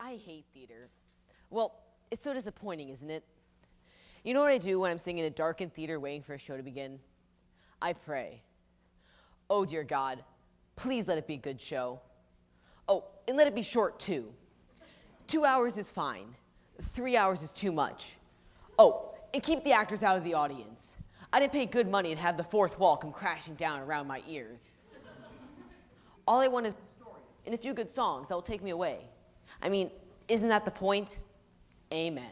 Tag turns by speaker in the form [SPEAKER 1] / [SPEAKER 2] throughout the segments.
[SPEAKER 1] I hate theater. Well, it's so disappointing, isn't it? You know what I do when I'm sitting in a darkened theater waiting for a show to begin? I pray. Oh, dear God, please let it be a good show. Oh, and let it be short, too. 2 hours is fine. 3 hours is too much. Oh, and keep the actors out of the audience. I didn't pay good money and have the fourth wall come crashing down around my ears. All I want is a story and a few good songs that will take me away. I mean, isn't that the point? Amen.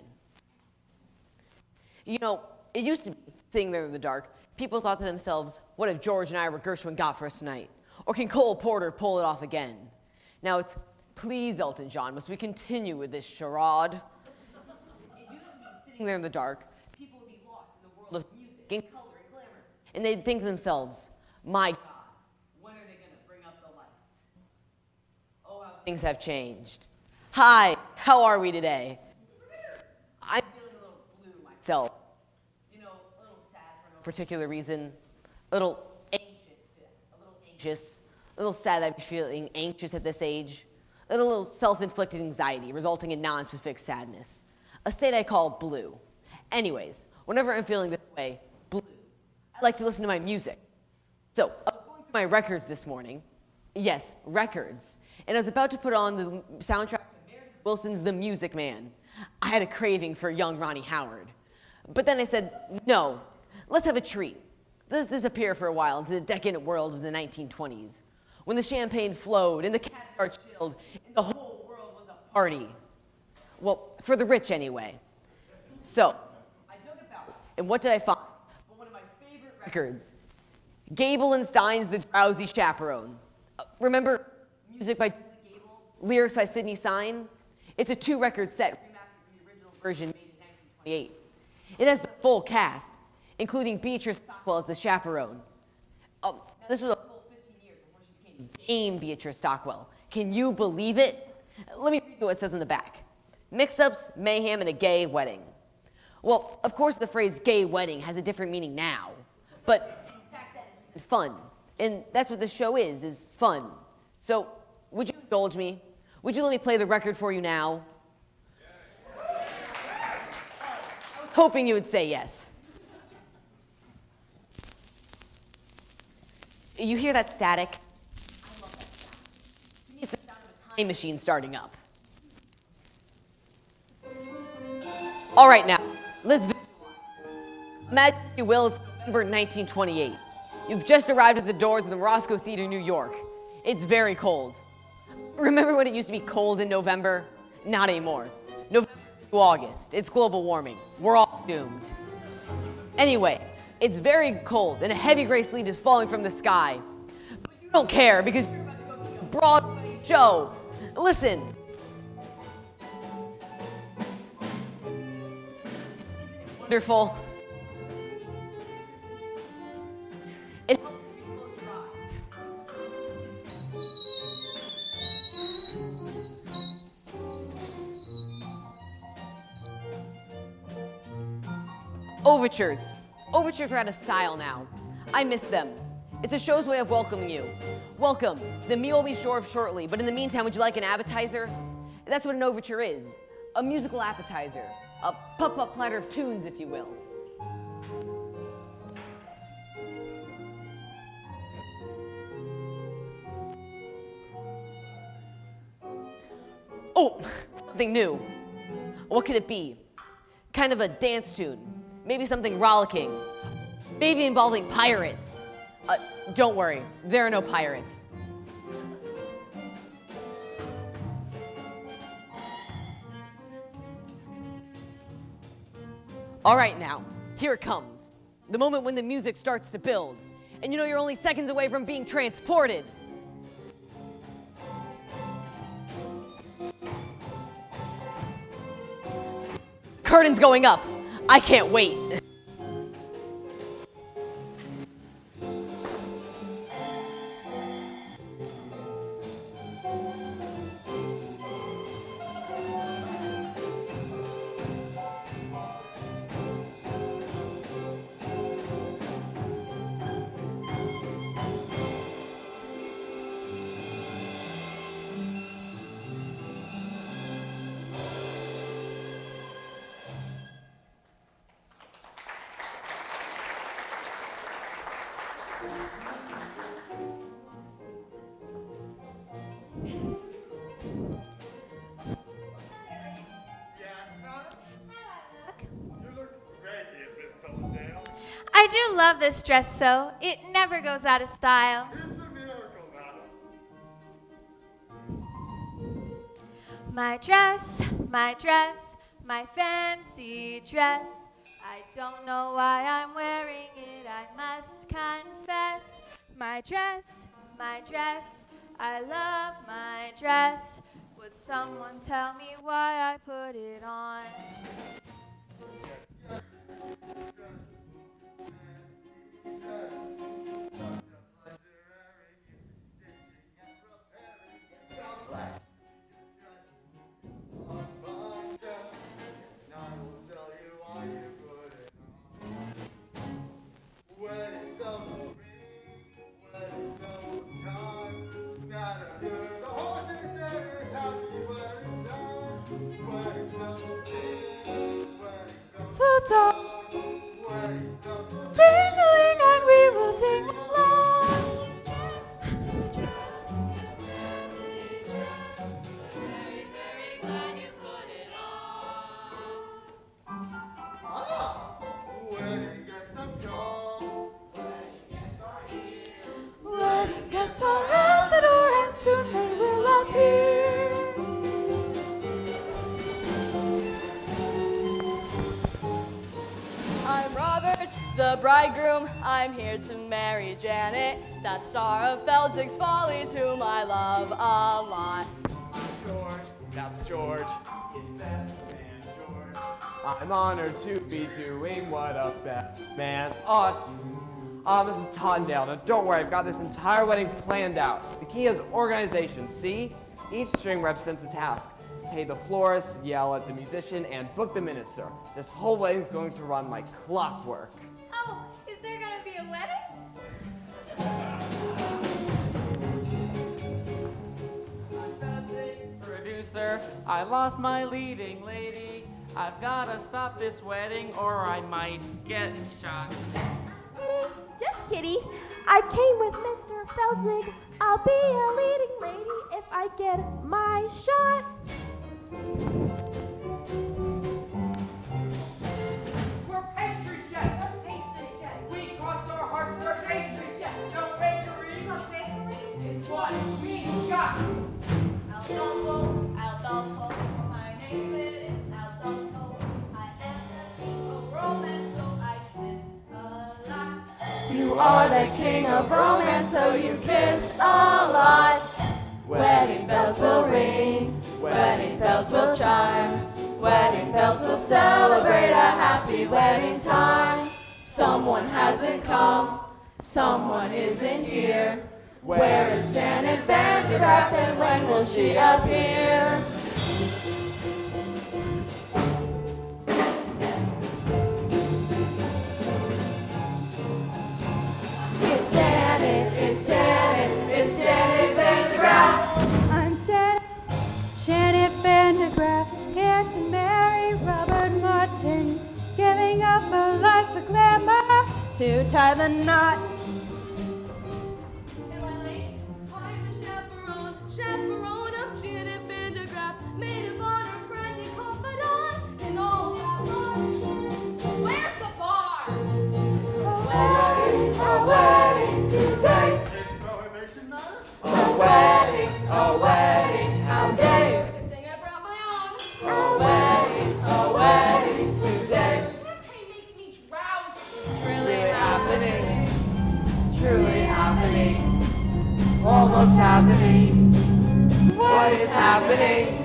[SPEAKER 1] You know, it used to be, sitting there in the dark, people thought to themselves, what if George and Ira Gershwin got for us tonight? Or can Cole Porter pull it off again? Now it's, please, Elton John, must we continue with this charade? It used to be sitting there in the dark, people would be lost in the world of music and color and glamour. And they'd think to themselves, my God, when are they going to bring up the lights? Oh, how things have changed. Hi, how are we today? I'm feeling a little blue myself. You know, a little sad for no particular reason. A little anxious, a little sad that I'm feeling anxious at this age. A little self-inflicted anxiety resulting in non-specific sadness. A state I call blue. Anyways, whenever I'm feeling this way, blue, I like to listen to my music. So, I was going through my records this morning. Yes, records. And I was about to put on the soundtrack to Meredith Wilson's The Music Man. I had a craving for young Ronnie Howard. But then I said, no, let's have a treat. Let's disappear for a while into the decadent world of the 1920s, when the champagne flowed and the caviar chilled and the whole world was a party. Well, for the rich anyway. So, I dug about, and what did I find? But one of my favorite records, Gable and Stein's The Drowsy Chaperone. Remember music by Julie Gable, lyrics by Sidney Sine? It's a 2-record set remastered from the original version made in 1928. It has the full cast, including Beatrice Stockwell as the chaperone. This was a full 15 years before she became Dame Beatrice Stockwell. Can you believe it? Let me read you what it says in the back. Mix-ups, mayhem, and a gay wedding. Well, of course the phrase gay wedding has a different meaning now, but back then it was fun. And that's what this show is fun. So, would you indulge me? Would you let me play the record for you now? I was hoping you would say yes. You hear that static? I love that sound. To me, it's the sound of a time machine starting up. All right, now, let's visualize. Imagine, if you will, it's November 1928. You've just arrived at the doors of the Roscoe Theater, New York. It's very cold. Remember when it used to be cold in November? Not anymore. November to August. It's global warming. We're all doomed. Anyway, it's very cold and a heavy gray sleet is falling from the sky. But you don't care because you're about to go see a Broadway show. Listen. Isn't it wonderful? It helps if you close your eyes. Overtures. Overtures are out of style now. I miss them. It's a show's way of welcoming you. Welcome. The meal will be served shortly, but in the meantime, would you like an appetizer? That's what an overture is. A musical appetizer. A pup-up platter of tunes, if you will. Oh, something new. What could it be? Kind of a dance tune. Maybe something rollicking. Maybe involving pirates. Don't worry, there are no pirates. All right now, here it comes. The moment when the music starts to build. And you know you're only seconds away from being transported. Curtain's going up. I can't wait.
[SPEAKER 2] I do love this dress so. It never goes out of style.
[SPEAKER 3] It's a miracle, madam.
[SPEAKER 2] My dress, my fancy dress. I don't know why I'm wearing it, I must confess. My dress, I love my dress. Would someone tell me why I put it on? We'll talk, tingling, and we will ting along. Very, very glad you put it on.
[SPEAKER 3] Wedding guests have come.
[SPEAKER 2] Wedding guests are here. Wedding guests are at the door, and soon they will appear.
[SPEAKER 4] I'm Robert, the bridegroom. I'm here to marry Janet, that star of Feldzig's Follies, whom I love a lot.
[SPEAKER 5] George, that's George. His best man, George. I'm honored to be doing what a best man ought. This is Tondale. Now don't worry, I've got this entire wedding planned out. The key is organization, see? Each string represents a task. Pay the florist, yell at the musician, and book the minister. This whole wedding's going to run like clockwork.
[SPEAKER 2] Oh, is there gonna be a wedding?
[SPEAKER 6] Producer, I lost my leading lady. I've gotta stop this wedding or I might get shot.
[SPEAKER 2] Just kidding. I came with Mr. Feldzig. I'll be a leading lady if I get my shot.
[SPEAKER 7] We're pastry chefs. We cross our hearts for pastry chefs. No bakery.
[SPEAKER 2] No bakery?
[SPEAKER 7] Is what we got.
[SPEAKER 2] Aldolfo, my name is Aldolfo. I am the king of romance, so I kiss a lot.
[SPEAKER 4] You are the king of romance, so you kiss a lot. Wedding bells will ring, wedding bells will chime, wedding bells will celebrate a happy wedding time. Someone hasn't come, someone isn't here. Where is Janet Van de Graaff and when will she appear? It's Janet Van de Graaff.
[SPEAKER 8] I'm Janet Van de Graaff, here to marry Robert Martin, giving up a life of glamour to tie the knot.
[SPEAKER 4] Am I late? I'm the chaperone of Janet Van de Graaff, maid of honor, friend, and confidant, and all that was. Where's the bar? A wedding today.
[SPEAKER 3] It's prohibition matter?
[SPEAKER 4] A wedding, how gay. Good thing I brought my own. A wedding today. Champagne makes me drowsy. It's really happening. Truly happening. Almost happening. What is happening?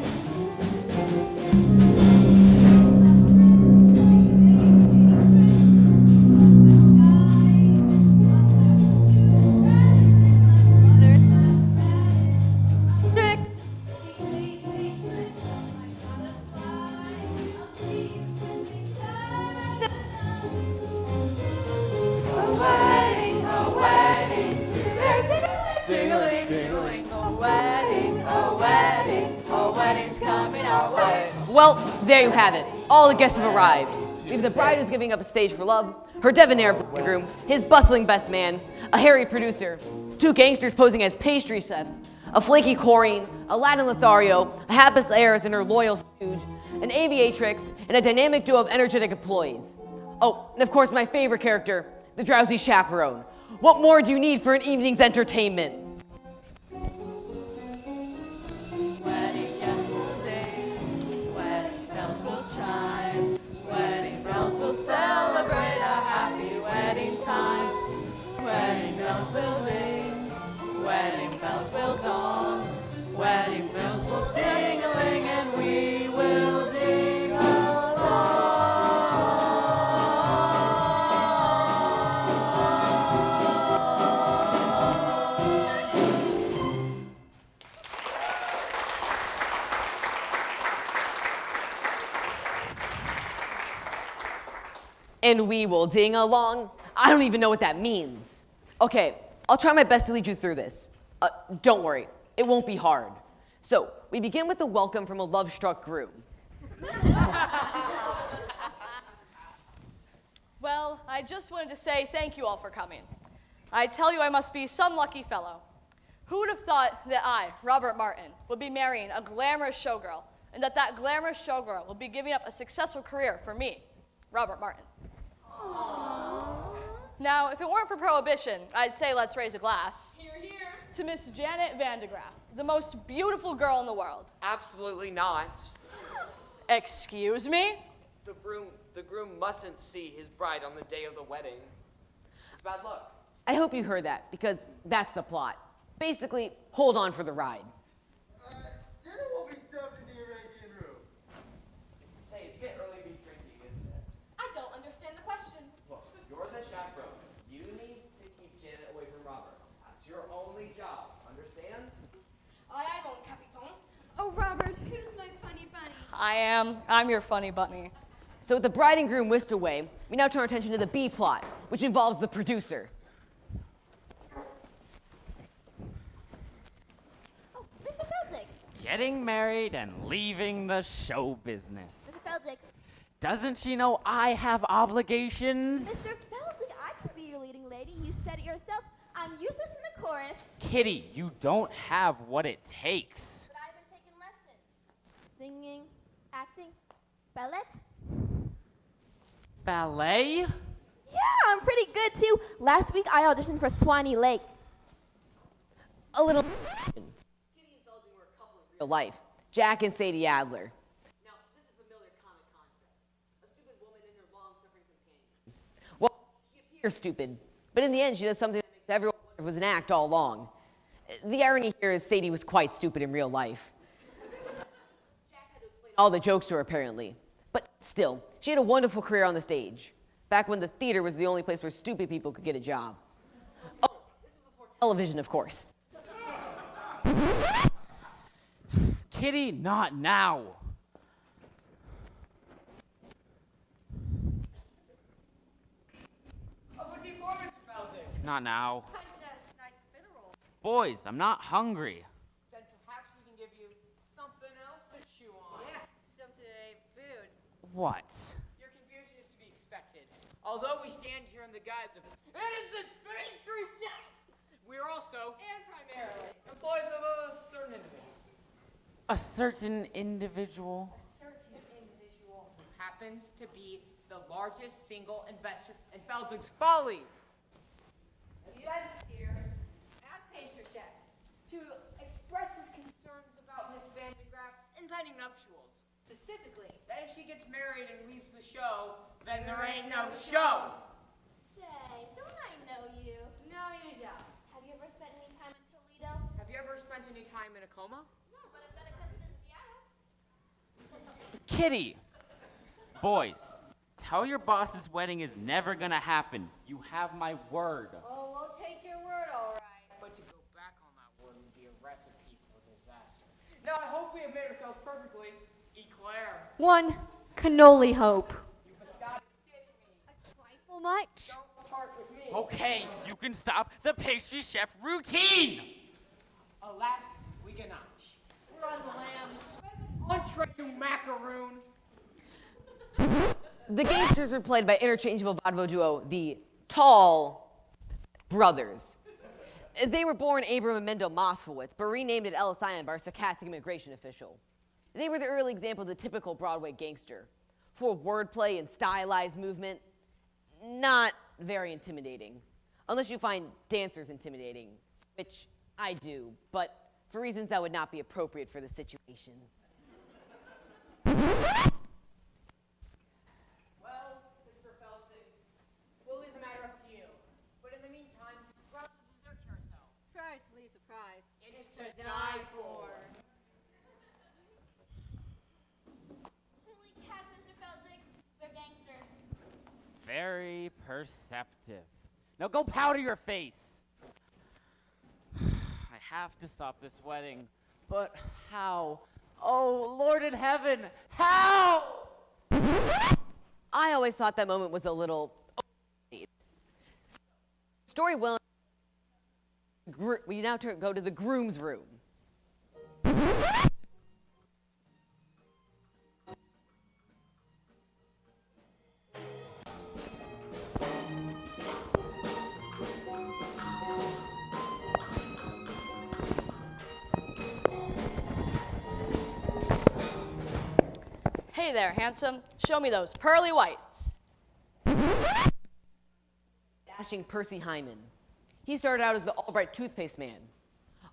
[SPEAKER 1] Well, there you have it. All the guests have arrived. We have the bride who's giving up a stage for love, her debonair bridegroom, his bustling best man, a hairy producer, two gangsters posing as pastry chefs, a flaky Corrine, a Latin Lothario, a hapless heiress and her loyal stooge, an aviatrix, and a dynamic duo of energetic employees. Oh, and of course my favorite character, the Drowsy Chaperone. What more do you need for an evening's entertainment?
[SPEAKER 4] Wedding guests will ding, wedding bells will chime, wedding bells will celebrate a happy wedding time. Wedding bells will ring, wedding bells will dong, wedding bells will sing-a-ling, and we will ding along.
[SPEAKER 1] And we will ding along. I don't even know what that means. Okay, I'll try my best to lead you through this. Don't worry, it won't be hard. So, we begin with a welcome from a love-struck groom.
[SPEAKER 9] Well, I just wanted to say thank you all for coming. I tell you I must be some lucky fellow. Who would have thought that I, Robert Martin, would be marrying a glamorous showgirl, and that that glamorous showgirl would be giving up a successful career for me, Robert Martin. Now, if it weren't for Prohibition, I'd say let's raise a glass.
[SPEAKER 7] Here, here.
[SPEAKER 9] To Miss Janet Vandegraff, the most beautiful girl in the world.
[SPEAKER 5] Absolutely not.
[SPEAKER 9] Excuse me?
[SPEAKER 5] The groom mustn't see his bride on the day of the wedding. It's bad luck.
[SPEAKER 1] I hope you heard that, because that's the plot. Basically, hold on for the ride.
[SPEAKER 3] Dinner will be served in the Arabian room.
[SPEAKER 5] Say, it's getting early to be drinking, isn't it?
[SPEAKER 9] I don't understand the question.
[SPEAKER 5] Look, you're the chaperone. You need to keep Janet away from Robert. That's your only job, understand?
[SPEAKER 9] Aye, mon capitaine.
[SPEAKER 8] Oh, Robert, who's my funny bunny?
[SPEAKER 9] I'm your funny bunny.
[SPEAKER 1] So with the bride and groom whisked away, we now turn our attention to the B plot, which involves the producer.
[SPEAKER 4] Oh, Mr. Feldick.
[SPEAKER 6] Getting married and leaving the show business.
[SPEAKER 4] Mr. Feldick.
[SPEAKER 6] Doesn't she know I have obligations?
[SPEAKER 4] Mr. Feldick, I can be your leading lady. You said it yourself. I'm useless in the chorus.
[SPEAKER 6] Kitty, you don't have what it takes.
[SPEAKER 4] But I've been taking lessons. Singing, acting, ballet.
[SPEAKER 6] Ballet?
[SPEAKER 4] Yeah, I'm pretty good too. Last week I auditioned for Swanee Lake.
[SPEAKER 1] A little. Kitty and Felding were a couple in real life. Jack and Sadie Adler. Now, this is a familiar comic concept. A stupid woman and her long-suffering companion. Well, she appears stupid, but in the end, she does something that makes everyone wonder if it was an act all along. The irony here is Sadie was quite stupid in real life. Jack had to explain all the jokes to her, apparently. But still, she had a wonderful career on the stage, back when the theater was the only place where stupid people could get a job. Oh, this is before television, of course.
[SPEAKER 6] Kitty, not now.
[SPEAKER 7] What's he for, Mr. Feldick?
[SPEAKER 6] Not now.
[SPEAKER 9] Nice fiddle.
[SPEAKER 6] Boys, I'm not hungry.
[SPEAKER 7] Then perhaps we can give you something else to chew on.
[SPEAKER 9] Yeah, something ain't food.
[SPEAKER 6] What?
[SPEAKER 7] Your confusion is to be expected. Although we stand here in the guise of innocent pastry chefs, we are also, and primarily, employees of a certain individual.
[SPEAKER 6] A certain individual?
[SPEAKER 7] Who happens to be the largest single investor in Feldick's Follies.
[SPEAKER 10] He led us here as pastry chefs to express his concerns about Miss Vandegraff's
[SPEAKER 7] Impending nuptials.
[SPEAKER 10] specifically.
[SPEAKER 7] That if she gets married and leaves the show, then there ain't no show.
[SPEAKER 4] Say, don't I know you?
[SPEAKER 10] No, you don't.
[SPEAKER 4] Have you ever spent any time in Toledo?
[SPEAKER 7] Have you ever spent any time in a coma?
[SPEAKER 4] No, but I've got a cousin in Seattle.
[SPEAKER 6] Kitty! Boys, tell your boss's wedding is never gonna happen. You have my word.
[SPEAKER 10] Oh, we'll take your word, all right.
[SPEAKER 7] But to go back on that word would be a recipe for disaster. Now, I hope we have made ourselves perfectly eclair.
[SPEAKER 2] One can only hope.
[SPEAKER 7] You have got to be kidding me.
[SPEAKER 10] A trifle much?
[SPEAKER 7] Don't part with me.
[SPEAKER 6] Okay, you can stop the pastry chef routine!
[SPEAKER 7] Alas, we cannot. We're on the lamb. Entree, you macaroon.
[SPEAKER 1] The gangsters were played by interchangeable vaudeville duo, the Tall Brothers. They were born Abram and Mendel Moskowitz, but renamed at Ellis Island by a sarcastic immigration official. They were the early example of the typical Broadway gangster, full of wordplay and stylized movement. Not very intimidating. Unless you find dancers intimidating, which I do, but for reasons that would not be appropriate for the situation.
[SPEAKER 7] Well, Mr. Felton, we'll leave the matter up to you. But in the meantime, perhaps a dessert carousel.
[SPEAKER 2] Surprise, Lee, surprise.
[SPEAKER 7] It's to die for.
[SPEAKER 4] Holy cats, Mr. Feldzig. They're gangsters.
[SPEAKER 6] Very perceptive. Now go powder your face. I have to stop this wedding, but how? Oh, Lord in heaven, how?
[SPEAKER 1] I always thought that moment was a little overplayed. Story well. We now go to the groom's room.
[SPEAKER 9] Hey there, handsome. Show me those pearly whites.
[SPEAKER 1] Dashing Percy Hyman. He started out as the Albright toothpaste man.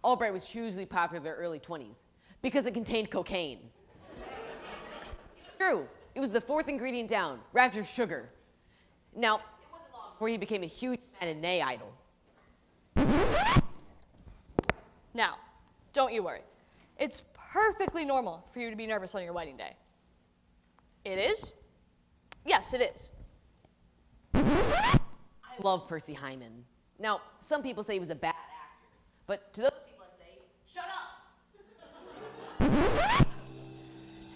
[SPEAKER 1] Albright was hugely popular in their early 20s because it contained cocaine. True, it was the fourth ingredient down, wrapped in sugar. Now, it wasn't long before he became a huge matinee idol.
[SPEAKER 9] Now, don't you worry. It's perfectly normal for you to be nervous on your wedding day. It is? Yes, it is.
[SPEAKER 1] I love Percy Hyman. Now, some people say he was a bad actor, but to those people I say, shut up!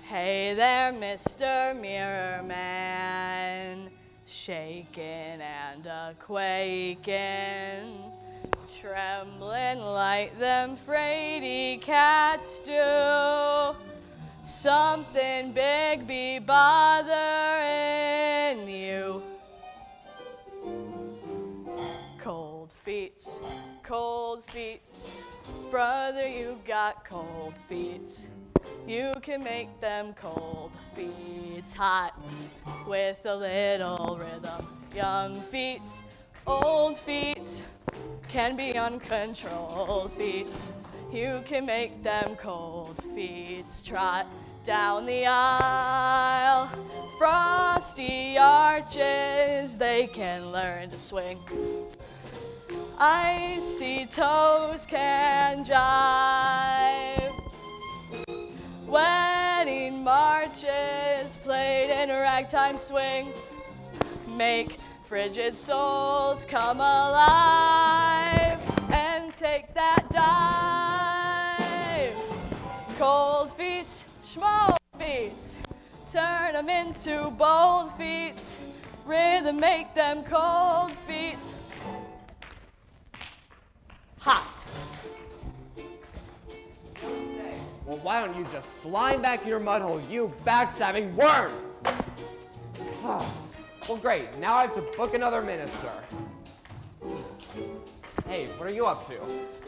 [SPEAKER 9] Hey there, Mr. Mirror Man, shaking and a-quaking, trembling like them fraidy cats do. Something big be bothering you. Cold feet, brother, you got cold feet. You can make them cold feet hot with a little rhythm. Young feet, old feet, can be uncontrolled feet. You can make them cold feet trot down the aisle. Frosty arches, they can learn to swing. Icy toes can jive. Wedding marches played in a ragtime swing make frigid souls come alive and take that dive. Cold feet, schmold feet, turn them into bold feet. Rhythm make them cold feet hot.
[SPEAKER 5] Well, why don't you just slime back in your mud hole, you backstabbing worm? Well, great. Now I have to book another minister. Hey, what are you up to?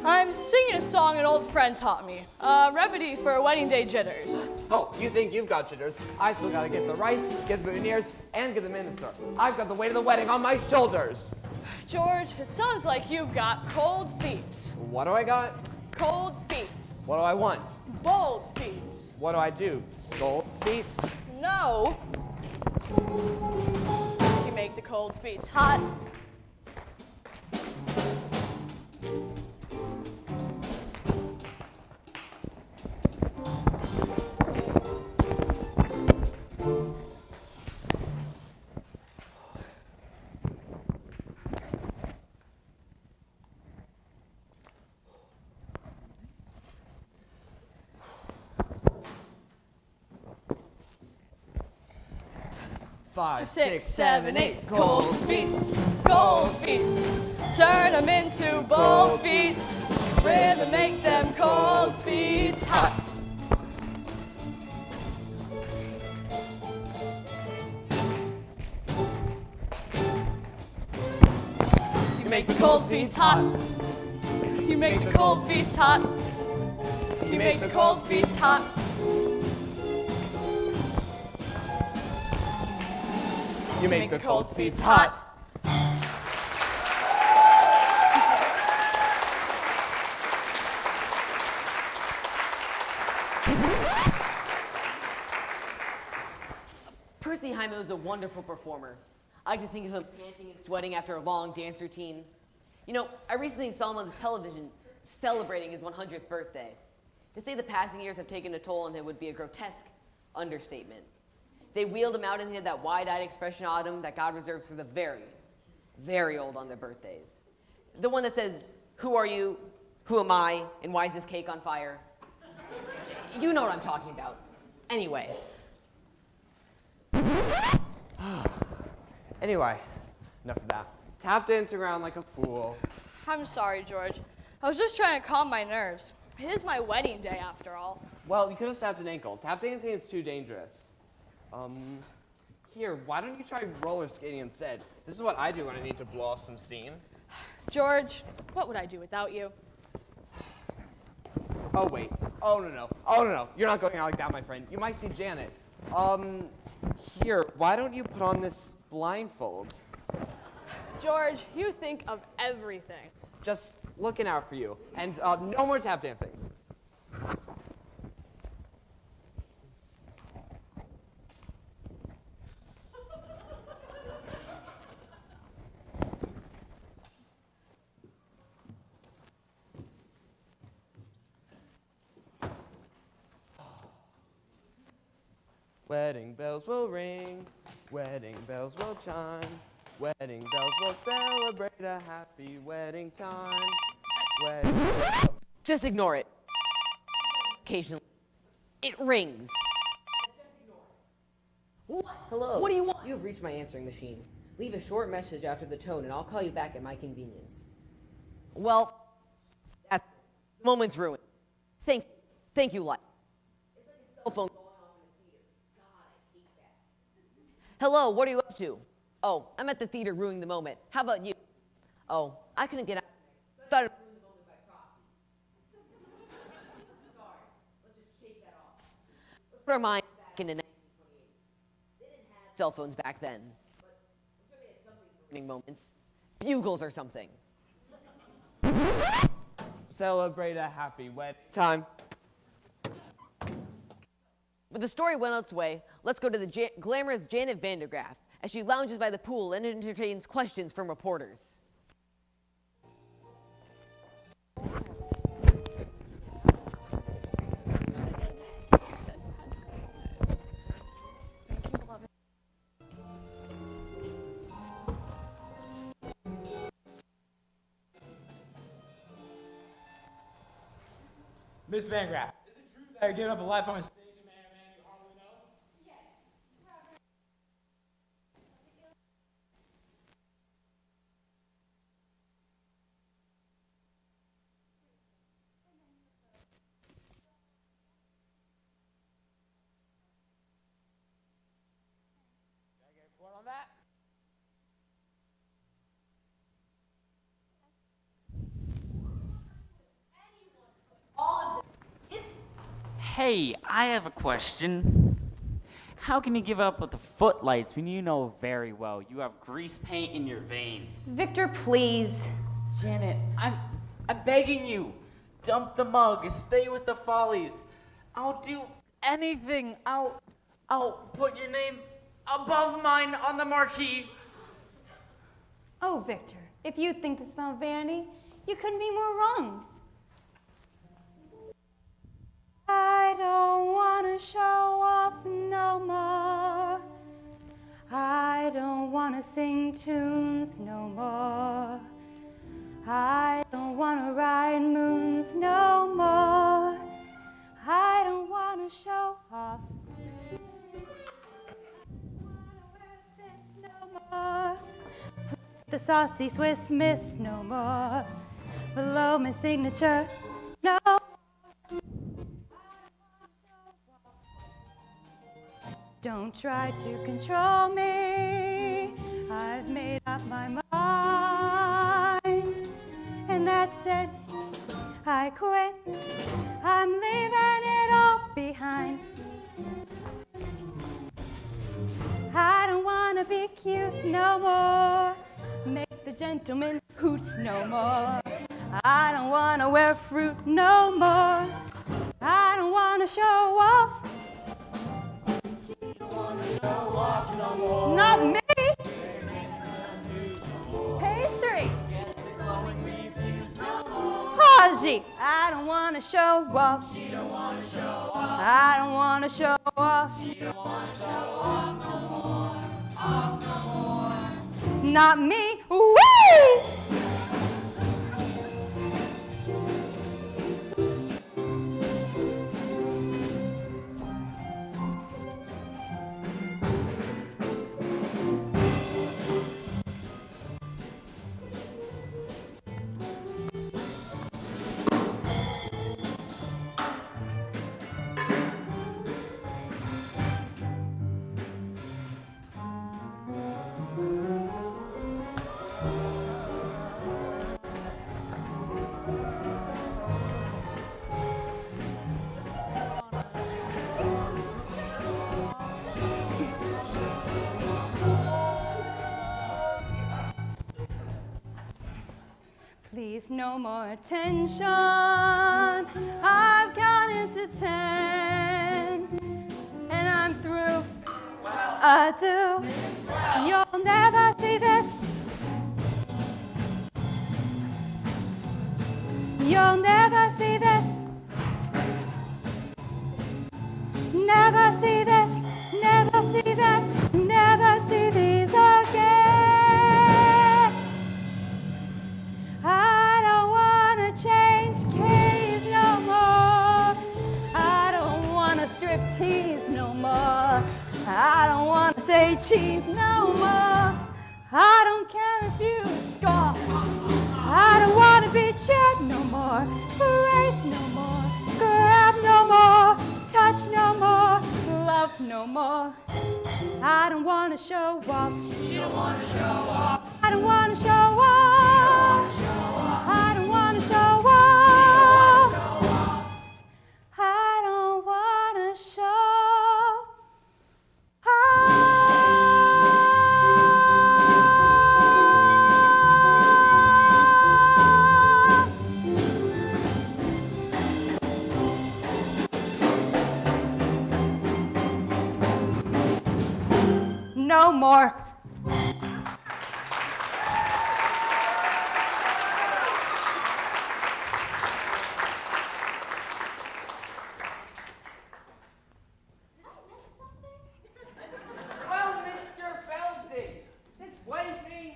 [SPEAKER 9] I'm singing a song an old friend taught me. A remedy for wedding day jitters.
[SPEAKER 5] Oh, you think you've got jitters? I still gotta get the rice, get the boutonnieres, and get the minister. I've got the weight of the wedding on my shoulders.
[SPEAKER 9] George, it sounds like you've got cold feet.
[SPEAKER 5] What do I got?
[SPEAKER 9] Cold feet.
[SPEAKER 5] What do I want?
[SPEAKER 9] Bold feet.
[SPEAKER 5] What do I do? Cold feet?
[SPEAKER 9] No. You make the cold feet hot.
[SPEAKER 5] Five,
[SPEAKER 9] 6, 7, 8, cold feet, cold feet. Turn them into bold feet. Rhythm make them cold feet hot. You make the cold feet hot. You make the cold feet hot. You make the cold feet hot.
[SPEAKER 5] You make the cold feet hot.
[SPEAKER 1] Personally, Jaime was a wonderful performer. I like to think of him panting and sweating after a long dance routine. You know, I recently saw him on the television celebrating his 100th birthday. To say the passing years have taken a toll on him would be a grotesque understatement. They wheeled him out and he had that wide-eyed expression on him that God reserves for the very, very old on their birthdays. The one that says, "Who are you? Who am I? And why is this cake on fire?" You know what I'm talking about. Anyway.
[SPEAKER 5] Anyway, enough of that. Tap dancing around like a fool.
[SPEAKER 9] I'm sorry, George. I was just trying to calm my nerves. It is my wedding day, after all.
[SPEAKER 5] Well, you could have snapped an ankle. Tap dancing is too dangerous. Here, why don't you try roller skating instead? This is what I do when I need to blow off some steam.
[SPEAKER 9] George, what would I do without you?
[SPEAKER 5] Oh, wait. Oh, no. You're not going out like that, my friend. You might see Janet. Here, why don't you put on this blindfold?
[SPEAKER 9] George, you think of everything.
[SPEAKER 5] Just looking out for you. And no more tap dancing. Wedding bells will ring, wedding bells will chime, wedding bells will celebrate a happy wedding time.
[SPEAKER 1] Just ignore it. Occasionally, it rings.
[SPEAKER 11] Hello.
[SPEAKER 1] What do you want?
[SPEAKER 11] You have reached my answering machine. Leave a short message after the tone, and I'll call you back at my convenience.
[SPEAKER 1] Well, that moment's ruined. Thank you, life. It's like a cell phone going off in the theater. God, I hate that. Hello, what are you up to? Oh, I'm at the theater ruining the moment. How about you? Oh, I couldn't get out. I thought it ruined the moment by proxy. Sorry, let's just shake that off. Let's put our minds back into 1928. They didn't have cell phones back then, but I'm sure they had something for ruining moments. Bugles or something.
[SPEAKER 5] Celebrate a happy wedding time.
[SPEAKER 1] But the story went its way. Let's go to the glamorous Janet Vandergraff as she lounges by the pool and entertains questions from reporters.
[SPEAKER 12] Miss Van Graff, is it true that you're giving up a life on stage to marry a man you hardly know? Can I get a report on that?
[SPEAKER 6] Hey, I have a question. How can you give up with the footlights when you know very well you have grease paint in your veins?
[SPEAKER 8] Victor, please.
[SPEAKER 6] Janet, I'm begging you. Dump the mug. Stay with the follies. I'll do anything. I'll put your name above mine on the marquee.
[SPEAKER 8] Oh, Victor, if you think this about vanity, you couldn't be more wrong. I don't want to show off no more. I don't want to sing tunes no more. I don't want to ride moons no more. I don't want to show off. No more. The saucy Swiss Miss no more. Below my signature, no. Don't try to control me. I've made up my mind. And that's it. I quit. I'm leaving it all behind. I don't want to be cute no more. Make the gentleman hoot no more. I don't want to wear fruit no more. I don't want to show off.
[SPEAKER 3] Show off.
[SPEAKER 8] Not me. Pastry. Haji. I don't want to show off.
[SPEAKER 4] She don't wanna show off.
[SPEAKER 8] I don't want to show off.
[SPEAKER 4] She don't wanna show off no more. Off no more.
[SPEAKER 8] Not me. Whee! Please, no more attention. I've counted to 10, and I'm through. Adieu. You'll never see this. You'll never see this. Never see this. Never see that. Never see these again. I don't want to change keys no more. I don't want to strip tease no more. I don't want to say cheese no more. I don't care if you scoff. I don't want to be cheered no more. Race no more. Grab no more. Touch no more. Love no more. I don't want to show off.
[SPEAKER 4] She don't wanna show off.
[SPEAKER 8] I don't want to show off. I don't want to show off. I don't want to show off. No more.
[SPEAKER 7] Well, Mr. Feldy, this wedding thing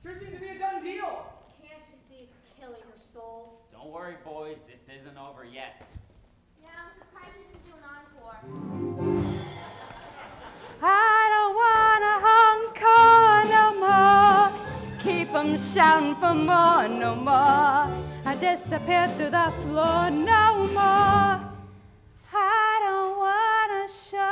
[SPEAKER 7] sure seems to be a done deal.
[SPEAKER 10] Can't you see it's killing her soul?
[SPEAKER 6] Don't worry, boys. This isn't over yet.
[SPEAKER 10] Yeah, I'm surprised you didn't do an encore.
[SPEAKER 8] I don't want a encore no more. Keep 'em shouting for more no more. I disappear through the floor no more. I don't want to show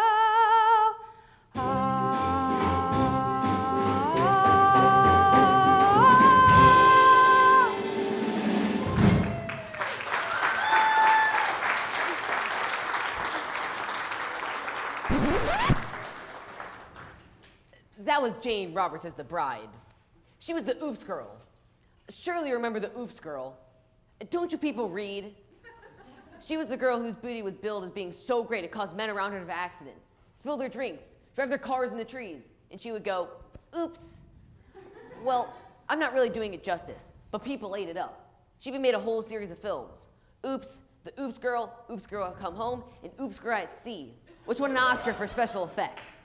[SPEAKER 1] That was Jane Roberts as the bride. She was the Oops Girl. Surely you remember the Oops Girl. Don't you people read? She was the girl whose booty was billed as being so great it caused men around her to have accidents, spill their drinks, drive their cars into trees, and she would go, oops. Well, I'm not really doing it justice, but people ate it up. She even made a whole series of films. Oops, the Oops Girl Come Home, and Oops Girl at Sea, which won an Oscar for special effects.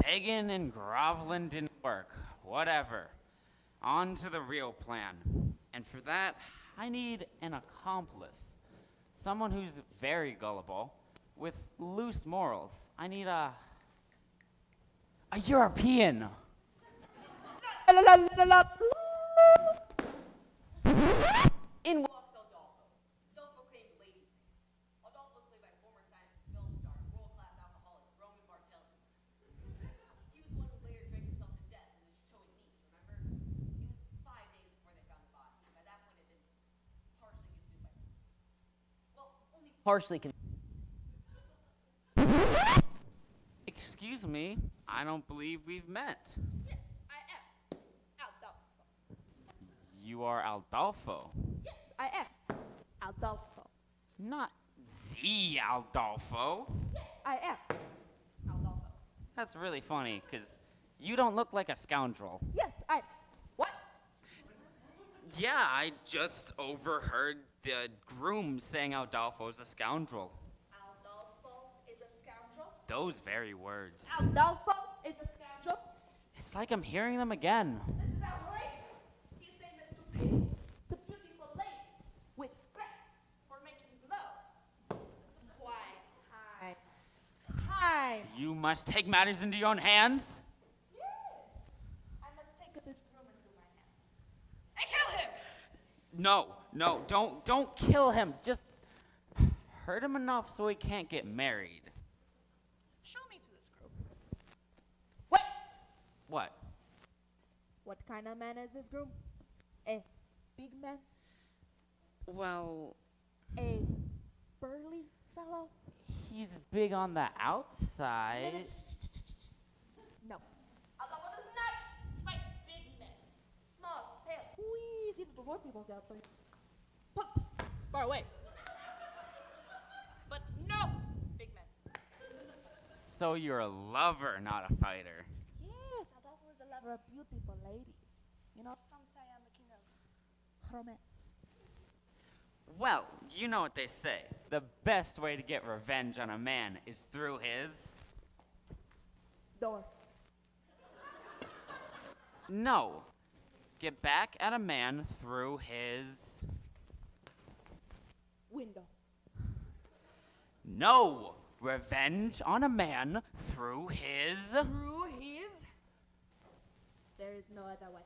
[SPEAKER 6] Begging and groveling didn't work. Whatever. On to the real plan. And for that, I need an accomplice. Someone who's very gullible, with loose morals. I need a European.
[SPEAKER 1] In walks Adolfo, self-proclaimed ladies' man. Adolfo was played by former science film star, world-class alcoholic, Roman Bartelli. He was the one who later drank himself to death in the Chateau in Nice, remember? It was 5 days before they found the body. By that point, it had been partially consumed by only partially consumed.
[SPEAKER 6] Excuse me, I don't believe we've met.
[SPEAKER 9] Yes, I am. Adolfo.
[SPEAKER 6] You you are Aldolfo.
[SPEAKER 2] Yes, I am. Adolfo.
[SPEAKER 6] Not the Aldolfo.
[SPEAKER 2] Yes, I am. Adolfo.
[SPEAKER 6] That's really funny, because you don't look like a scoundrel.
[SPEAKER 2] Yes, I. What?
[SPEAKER 6] Yeah, I just overheard the groom saying Aldolfo's a scoundrel.
[SPEAKER 2] Adolfo is a scoundrel?
[SPEAKER 6] Those very words.
[SPEAKER 2] Adolfo is a scoundrel?
[SPEAKER 6] It's like I'm hearing them again.
[SPEAKER 2] This is outrageous. He's saying this to people, to beautiful ladies with breasts for making love. Why, hi. Hi.
[SPEAKER 6] You must take matters into your own hands.
[SPEAKER 2] Yes. I must take this groom into my hands. And kill him!
[SPEAKER 6] No, don't kill him. Just hurt him enough so he can't get married.
[SPEAKER 2] Show me to this groom. Wait!
[SPEAKER 6] What?
[SPEAKER 2] What kind of man is this groom? A big man?
[SPEAKER 6] Well,
[SPEAKER 2] A burly fellow?
[SPEAKER 6] he's big on the outside.
[SPEAKER 2] No. Adolfo does not fight big men. Small, pale, easy to before people get there. Pump, far away. But no big men.
[SPEAKER 6] So you're a lover, not a fighter.
[SPEAKER 2] Yes, Adolfo is a lover of beautiful ladies. You know, some say I'm the king of romance.
[SPEAKER 6] Well, you know what they say. The best way to get revenge on a man is through his...
[SPEAKER 2] Door.
[SPEAKER 6] No. Get back at a man through his...
[SPEAKER 2] Window.
[SPEAKER 6] No. Revenge on a man through his...
[SPEAKER 2] Through his? There is no other way.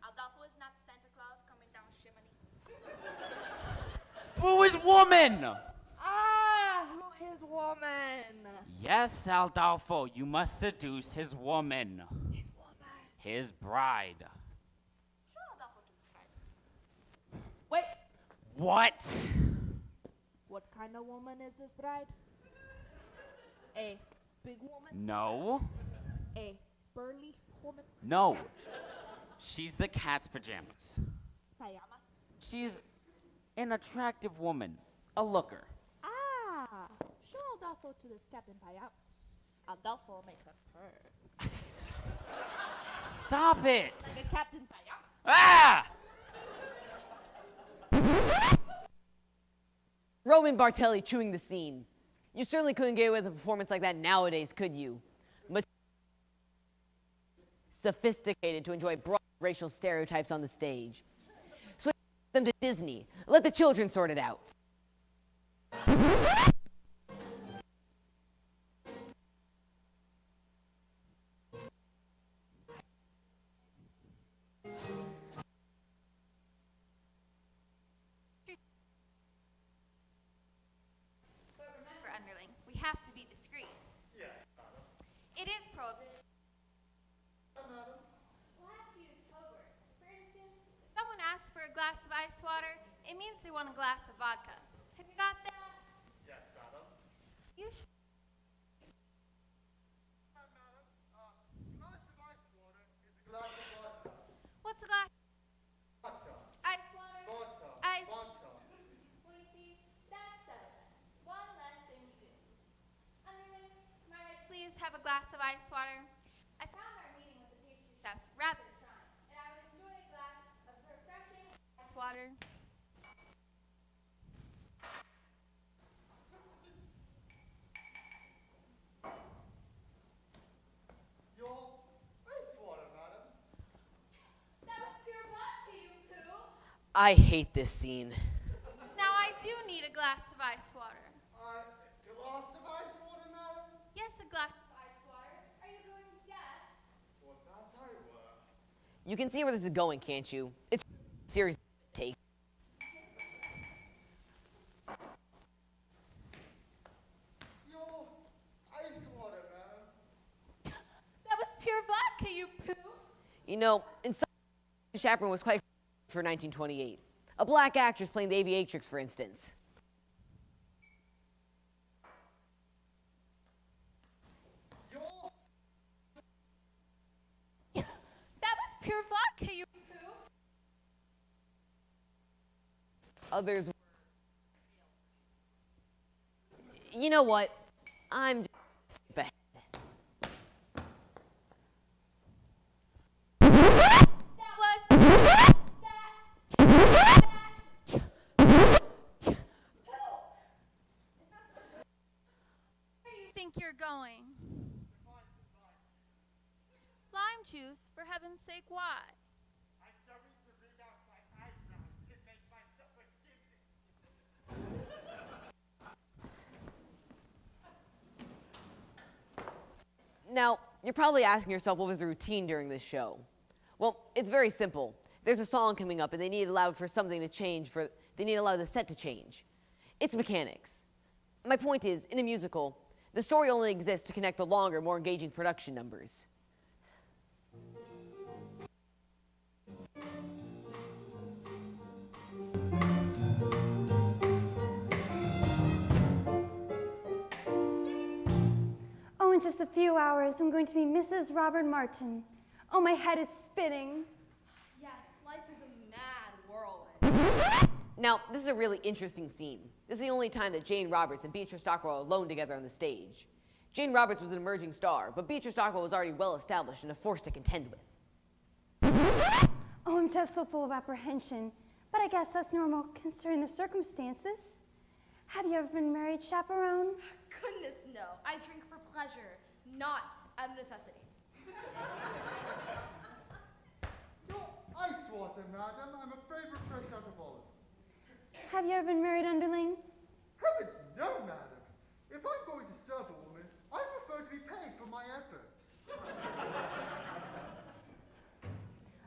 [SPEAKER 2] Adolfo is not Santa Claus coming down chimney.
[SPEAKER 6] Through his woman!
[SPEAKER 2] Ah, through his woman.
[SPEAKER 6] Yes, Aldolfo, you must seduce his woman.
[SPEAKER 2] His woman.
[SPEAKER 6] His bride.
[SPEAKER 2] Show Adolfo to his bride. Wait,
[SPEAKER 6] What?
[SPEAKER 2] what kind of woman is this bride? A big woman?
[SPEAKER 6] No.
[SPEAKER 2] A burly woman?
[SPEAKER 6] No. She's the cat's pajamas.
[SPEAKER 2] Pajamas?
[SPEAKER 6] She's an attractive woman. A looker.
[SPEAKER 2] Ah, show Adolfo to this cat in pajamas. Adolfo make her purr.
[SPEAKER 6] Stop it!
[SPEAKER 2] The cat in pajamas.
[SPEAKER 6] Ah!
[SPEAKER 1] Roman Bartelli chewing the scene. You certainly couldn't get away with a performance like that nowadays, could you? Sophisticated to enjoy broad racial stereotypes on the stage. Switch them to Disney. Let the children sort it out.
[SPEAKER 2] Remember, underling, we have to be discreet.
[SPEAKER 3] Yes,
[SPEAKER 2] It is prohibited.
[SPEAKER 3] madam.
[SPEAKER 2] We'll have to use code words. For instance, if someone asks for a glass of ice water, it means they want a glass of vodka. Have you got that?
[SPEAKER 3] Yes, madam.
[SPEAKER 2] You should.
[SPEAKER 3] Madam, glass of ice water is a glass of vodka.
[SPEAKER 2] What's a glass?
[SPEAKER 3] Vodka.
[SPEAKER 2] Ice water?
[SPEAKER 3] Vodka.
[SPEAKER 2] Ice.
[SPEAKER 3] Vodka.
[SPEAKER 2] Well, you see, that's settled. One less thing to do. Underling, might I please have a glass of ice water? I found our meeting with the pastry chefs rather trying, and I would enjoy a glass of refreshing ice water.
[SPEAKER 3] Your ice water, madam.
[SPEAKER 2] That was pure vodka, you poo.
[SPEAKER 1] I hate this scene.
[SPEAKER 2] Now I do need a glass of ice water.
[SPEAKER 3] Glass of ice water, madam?
[SPEAKER 2] Yes, a glass of ice water. Are you going deaf?
[SPEAKER 3] Well, that's I were.
[SPEAKER 1] You can see where this is going, can't you? It's a serious take.
[SPEAKER 3] Your ice water, madam.
[SPEAKER 2] That was pure vodka, you poo.
[SPEAKER 1] You know, in some Chaperone was quite for 1928. A black actress playing the aviatrix, for instance.
[SPEAKER 3] Your
[SPEAKER 2] That was pure vodka, you poo.
[SPEAKER 1] others were. You know what? I'm just skip ahead.
[SPEAKER 2] Where do you think you're going? Lime juice, for heaven's sake, why?
[SPEAKER 3] I'm going to read out my eyebrows to make myself a gymnast.
[SPEAKER 1] Now, you're probably asking yourself what was the routine during this show. Well, it's very simple. There's a song coming up and they need allowed for something to change, they need allowed the set to change. It's mechanics. My point is, in a musical, the story only exists to connect the longer, more engaging production numbers.
[SPEAKER 8] Oh, in just a few hours, I'm going to be Mrs. Robert Martin. Oh, my head is spinning.
[SPEAKER 9] Yes, life is a mad whirlwind.
[SPEAKER 1] Now, this is a really interesting scene. This is the only time that Jane Roberts and Beatrice Stockwell are alone together on the stage. Jane Roberts was an emerging star, but Beatrice Stockwell was already well established and a force to contend with.
[SPEAKER 8] Oh, I'm just so full of apprehension. But I guess that's normal considering the circumstances. Have you ever been married, Chaperone?
[SPEAKER 9] Goodness, no. I drink for pleasure, not out of necessity.
[SPEAKER 3] No ice water, madam. I'm afraid we're fresh out of olives.
[SPEAKER 8] Have you ever been married, underling?
[SPEAKER 3] Heavens, no, madam. If I'm going to serve a woman, I prefer to be paid for my efforts.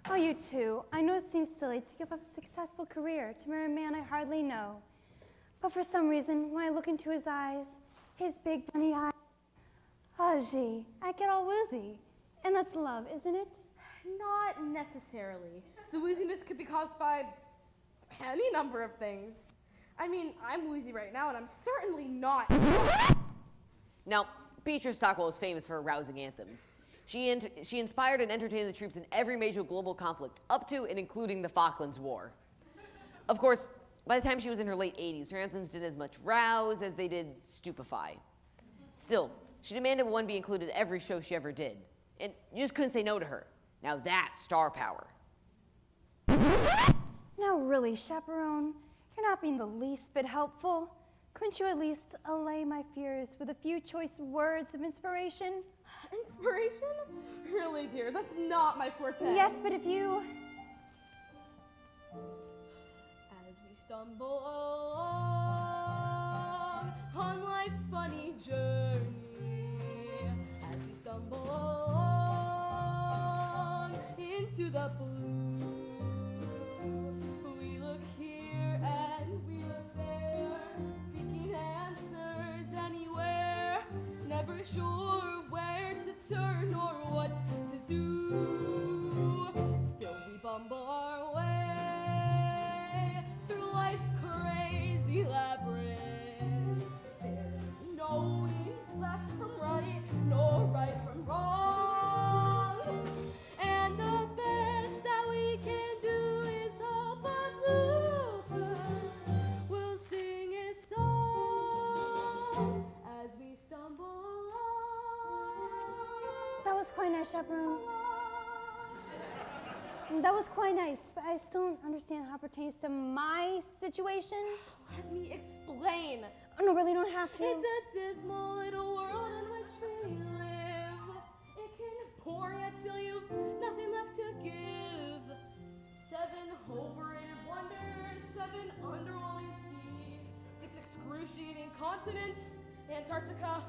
[SPEAKER 8] Oh, you too. I know it seems silly to give up a successful career to marry a man I hardly know. But for some reason, when I look into his eyes, his big bunny eyes, oh gee, I get all woozy. And that's love, isn't it?
[SPEAKER 13] Not necessarily. The wooziness could be caused by any number of things. I mean, I'm woozy right now, and I'm certainly not.
[SPEAKER 1] Now, Beatrice Stockwell is famous for her rousing anthems. She inspired and entertained the troops in every major global conflict, up to and including the Falklands War. Of course, by the time she was in her late 80s, her anthems did as much rouse as they did stupefy. Still, she demanded one be included in every show she ever did. And you just couldn't say no to her. Now that's star power.
[SPEAKER 8] No, really, Chaperone, you're not being the least bit helpful. Couldn't you at least allay my fears with a few choice words of inspiration?
[SPEAKER 13] Inspiration? Really, dear, that's not my forte.
[SPEAKER 8] Yes, but if you...
[SPEAKER 13] As we stumble along on life's funny journey, as we stumble along into the blue, we look here and we look there, seeking answers anywhere, never sure where to turn or what to do. Still we bumble our way through life's crazy labyrinth. There's no left from right, nor right from wrong. And the best that we can do is hope a bluebird will sing his song as we stumble along.
[SPEAKER 8] That was quite nice, Chaperone. That was quite nice, but I still don't understand how it pertains to my situation.
[SPEAKER 13] Let me explain.
[SPEAKER 8] Oh, no, really, don't have to.
[SPEAKER 13] It's a dismal little world in which we live. It can pour you till you've nothing left to give. 7 overrated wonders, 7 underwhelming seas, 6 excruciating continents, Antarctica, oh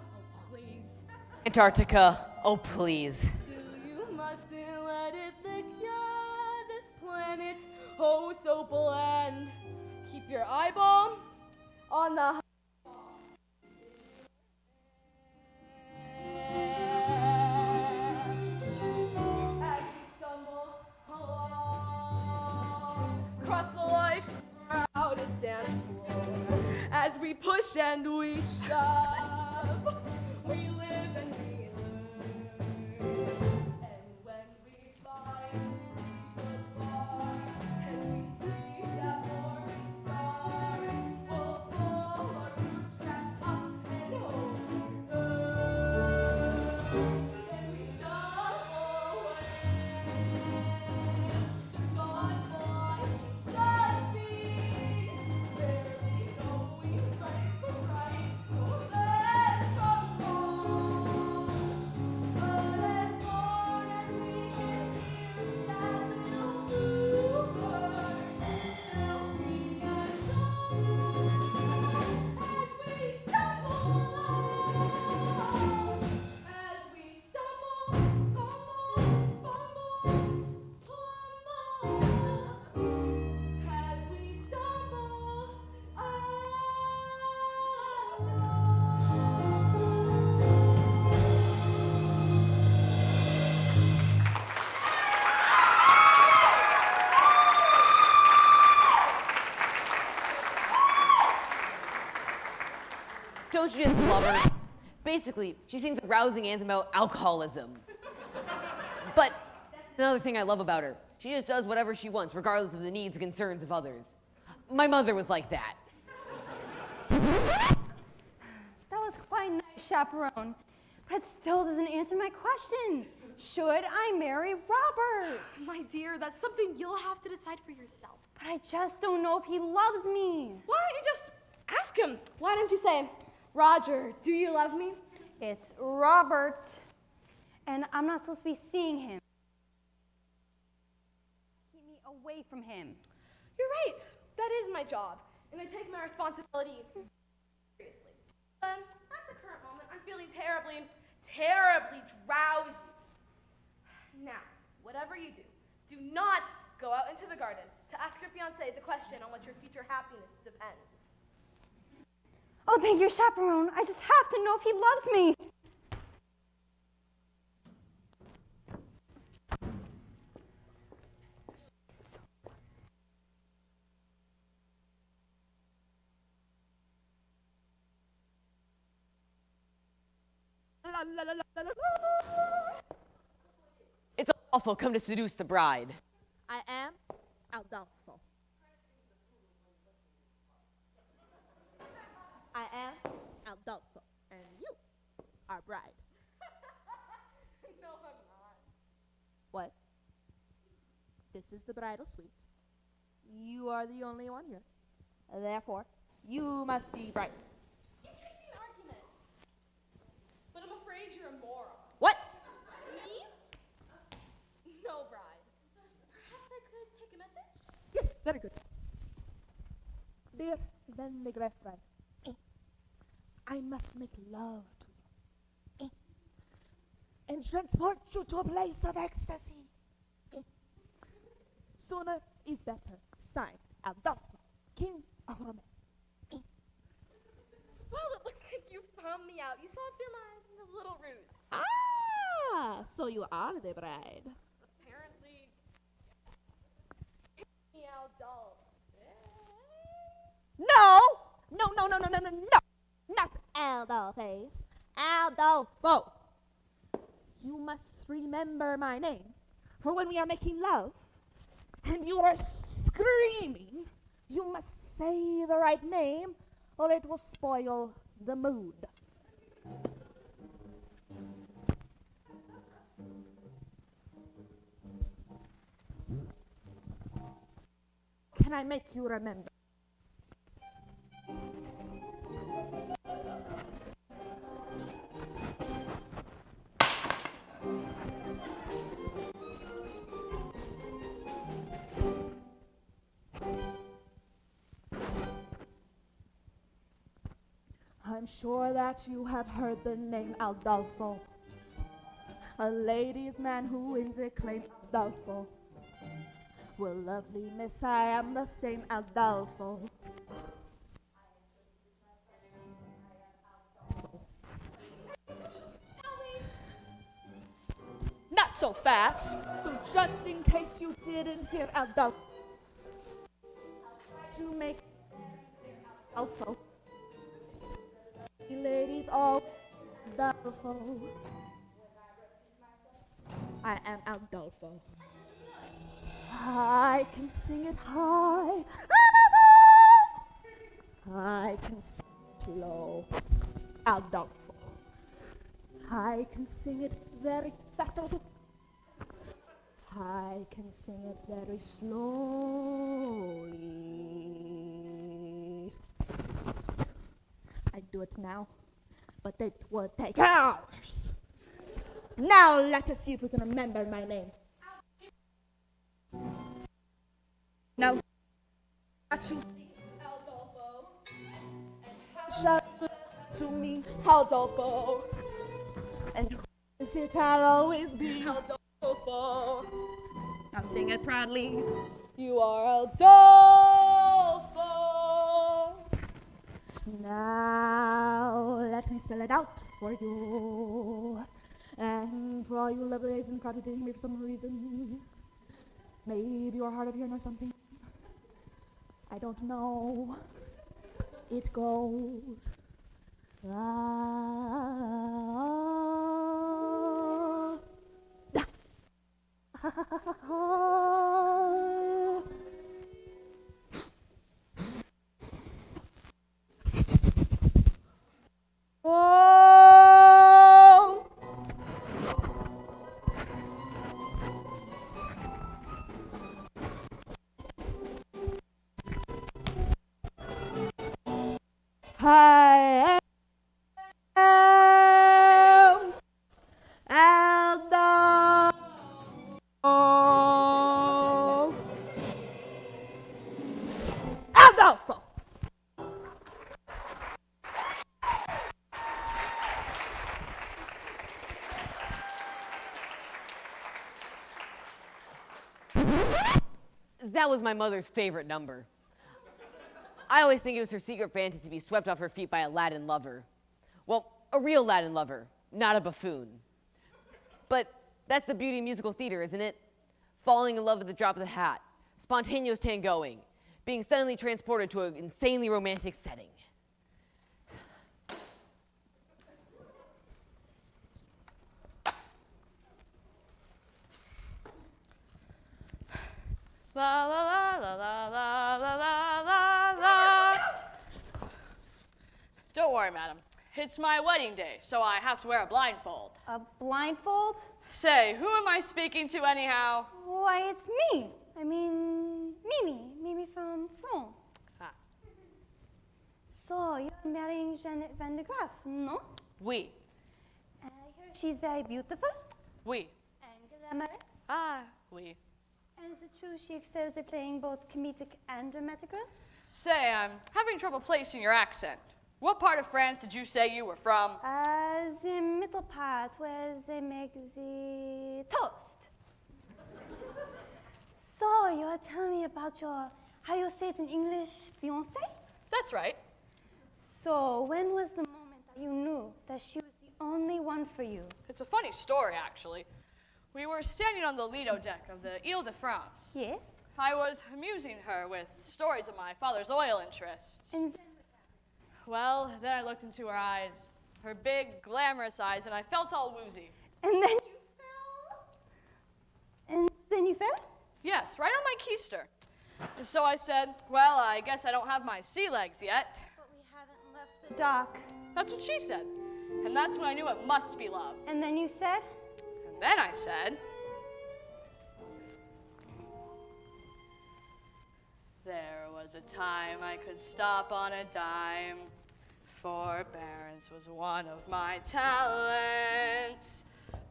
[SPEAKER 13] please.
[SPEAKER 1] Antarctica, oh please.
[SPEAKER 13] Still you mustn't let it lick ya, this planet, oh so bland. Keep your eyeball on the as we stumble along across life's crowded dance floor, as we push and we shove, we live and we learn, and when we find the bar and we see that morning star,
[SPEAKER 1] don't you just love her? Basically, she sings a rousing anthem about alcoholism. But that's another thing I love about her. She just does whatever she wants, regardless of the needs and concerns of others. My mother was like that.
[SPEAKER 8] That was quite nice, Chaperone. But it still doesn't answer my question. Should I marry Robert?
[SPEAKER 13] My dear, that's something you'll have to decide for yourself.
[SPEAKER 8] But I just don't know if he loves me.
[SPEAKER 13] Why don't you just ask him? Why don't you say, Roger, do you love me?
[SPEAKER 8] It's Robert. And I'm not supposed to be seeing him. Keep me away from him.
[SPEAKER 13] You're right. That is my job. And I take my responsibility seriously. At the current moment, I'm feeling terribly drowsy. Now, whatever you do, do not go out into the garden to ask your fiancé the question on which your future happiness depends.
[SPEAKER 8] Oh, thank you, Chaperone. I just have to know if he loves me.
[SPEAKER 1] It's awful come to seduce the bride.
[SPEAKER 13] I am Adolfo. I am Adolfo, and you are bride. No, I'm not. What? This is the bridal suite. You are the only one here. Therefore, you must be bride. Interesting argument. But I'm afraid you're a moron.
[SPEAKER 1] What?
[SPEAKER 13] Me? No bride. Perhaps I could take a message?
[SPEAKER 14] Yes, very good. Dear Van de Graaff bride, I must make love to you and transport you to a place of ecstasy. Sooner is better. Signed, Adolfo, King of Romance.
[SPEAKER 13] Well, it looks like you found me out. You saw through my little ruse.
[SPEAKER 14] Ah, so you are the bride.
[SPEAKER 13] Apparently, me Adolfo.
[SPEAKER 14] No, not Adolphus, Adolfo. You must remember my name, for when we are making love, and you are screaming, you must say the right name, or it will spoil the mood. Can I make you remember? I'm sure that you have heard the name Adolfo. A ladies' man who wins a claim, Adolfo. Well, lovely miss, I am the same Adolfo. Not so fast. So just in case you didn't hear Adolfo, to make Adolfo. Ladies all Adolfo. I am Adolfo. I can sing it high. I can sing it low. Adolfo. I can sing it very fast. I can sing it very slowly. I do it now, but it will take hours. Now let us see if we can remember my name. Now, what you see?
[SPEAKER 13] Adolfo.
[SPEAKER 14] Shall you to me?
[SPEAKER 13] Adolfo.
[SPEAKER 14] And who is it I'll always be?
[SPEAKER 13] Adolfo.
[SPEAKER 14] Now sing it proudly.
[SPEAKER 13] You are Adolfo.
[SPEAKER 14] Now let me spell it out for you. And for all you lovely ladies and crowded in here for some reason. Maybe you're hard of hearing or something. I don't know. It goes I am Adolfo.
[SPEAKER 1] That was my mother's favorite number. I always think it was her secret fantasy to be swept off her feet by a Latin lover. Well, a real Latin lover, not a buffoon. But that's the beauty of musical theater, isn't it? Falling in love at the drop of the hat, spontaneous tangoing, being suddenly transported to an insanely romantic setting.
[SPEAKER 9] La la la la la la la la la la. Don't worry, madam. It's my wedding day, so I have to wear a blindfold.
[SPEAKER 8] A blindfold?
[SPEAKER 9] Say, who am I speaking to anyhow?
[SPEAKER 8] Why, it's me. I mean, Mimi from France.
[SPEAKER 9] Ah.
[SPEAKER 8] So, you're marrying Jeannette Van de Graaff, no?
[SPEAKER 9] Oui.
[SPEAKER 8] I hear she's very beautiful.
[SPEAKER 9] Oui.
[SPEAKER 8] And glamorous.
[SPEAKER 9] Ah, oui.
[SPEAKER 8] And is it true she excels at playing both comedic and dramatic roles?
[SPEAKER 9] Say, I'm having trouble placing your accent. What part of France did you say you were from?
[SPEAKER 8] The middle part where they make the toast. So, you're telling me about your, how you say it in English, fiancé?
[SPEAKER 9] That's right.
[SPEAKER 8] So, when was the moment that you knew that she was the only one for you?
[SPEAKER 9] It's a funny story, actually. We were standing on the Lido deck of the Ile de France.
[SPEAKER 8] Yes?
[SPEAKER 9] I was amusing her with stories of my father's oil interests.
[SPEAKER 8] And then
[SPEAKER 9] Well, then I looked into her eyes, her big, glamorous eyes, and I felt all woozy.
[SPEAKER 8] And then you fell? And then you fell?
[SPEAKER 9] Yes, right on my keister. And so I said, well, I guess I don't have my sea legs yet.
[SPEAKER 8] But we haven't left the dock.
[SPEAKER 9] That's what she said. And that's when I knew it must be love.
[SPEAKER 8] And then you said?
[SPEAKER 9] And then I said, there was a time I could stop on a dime. Forbearance was one of my talents.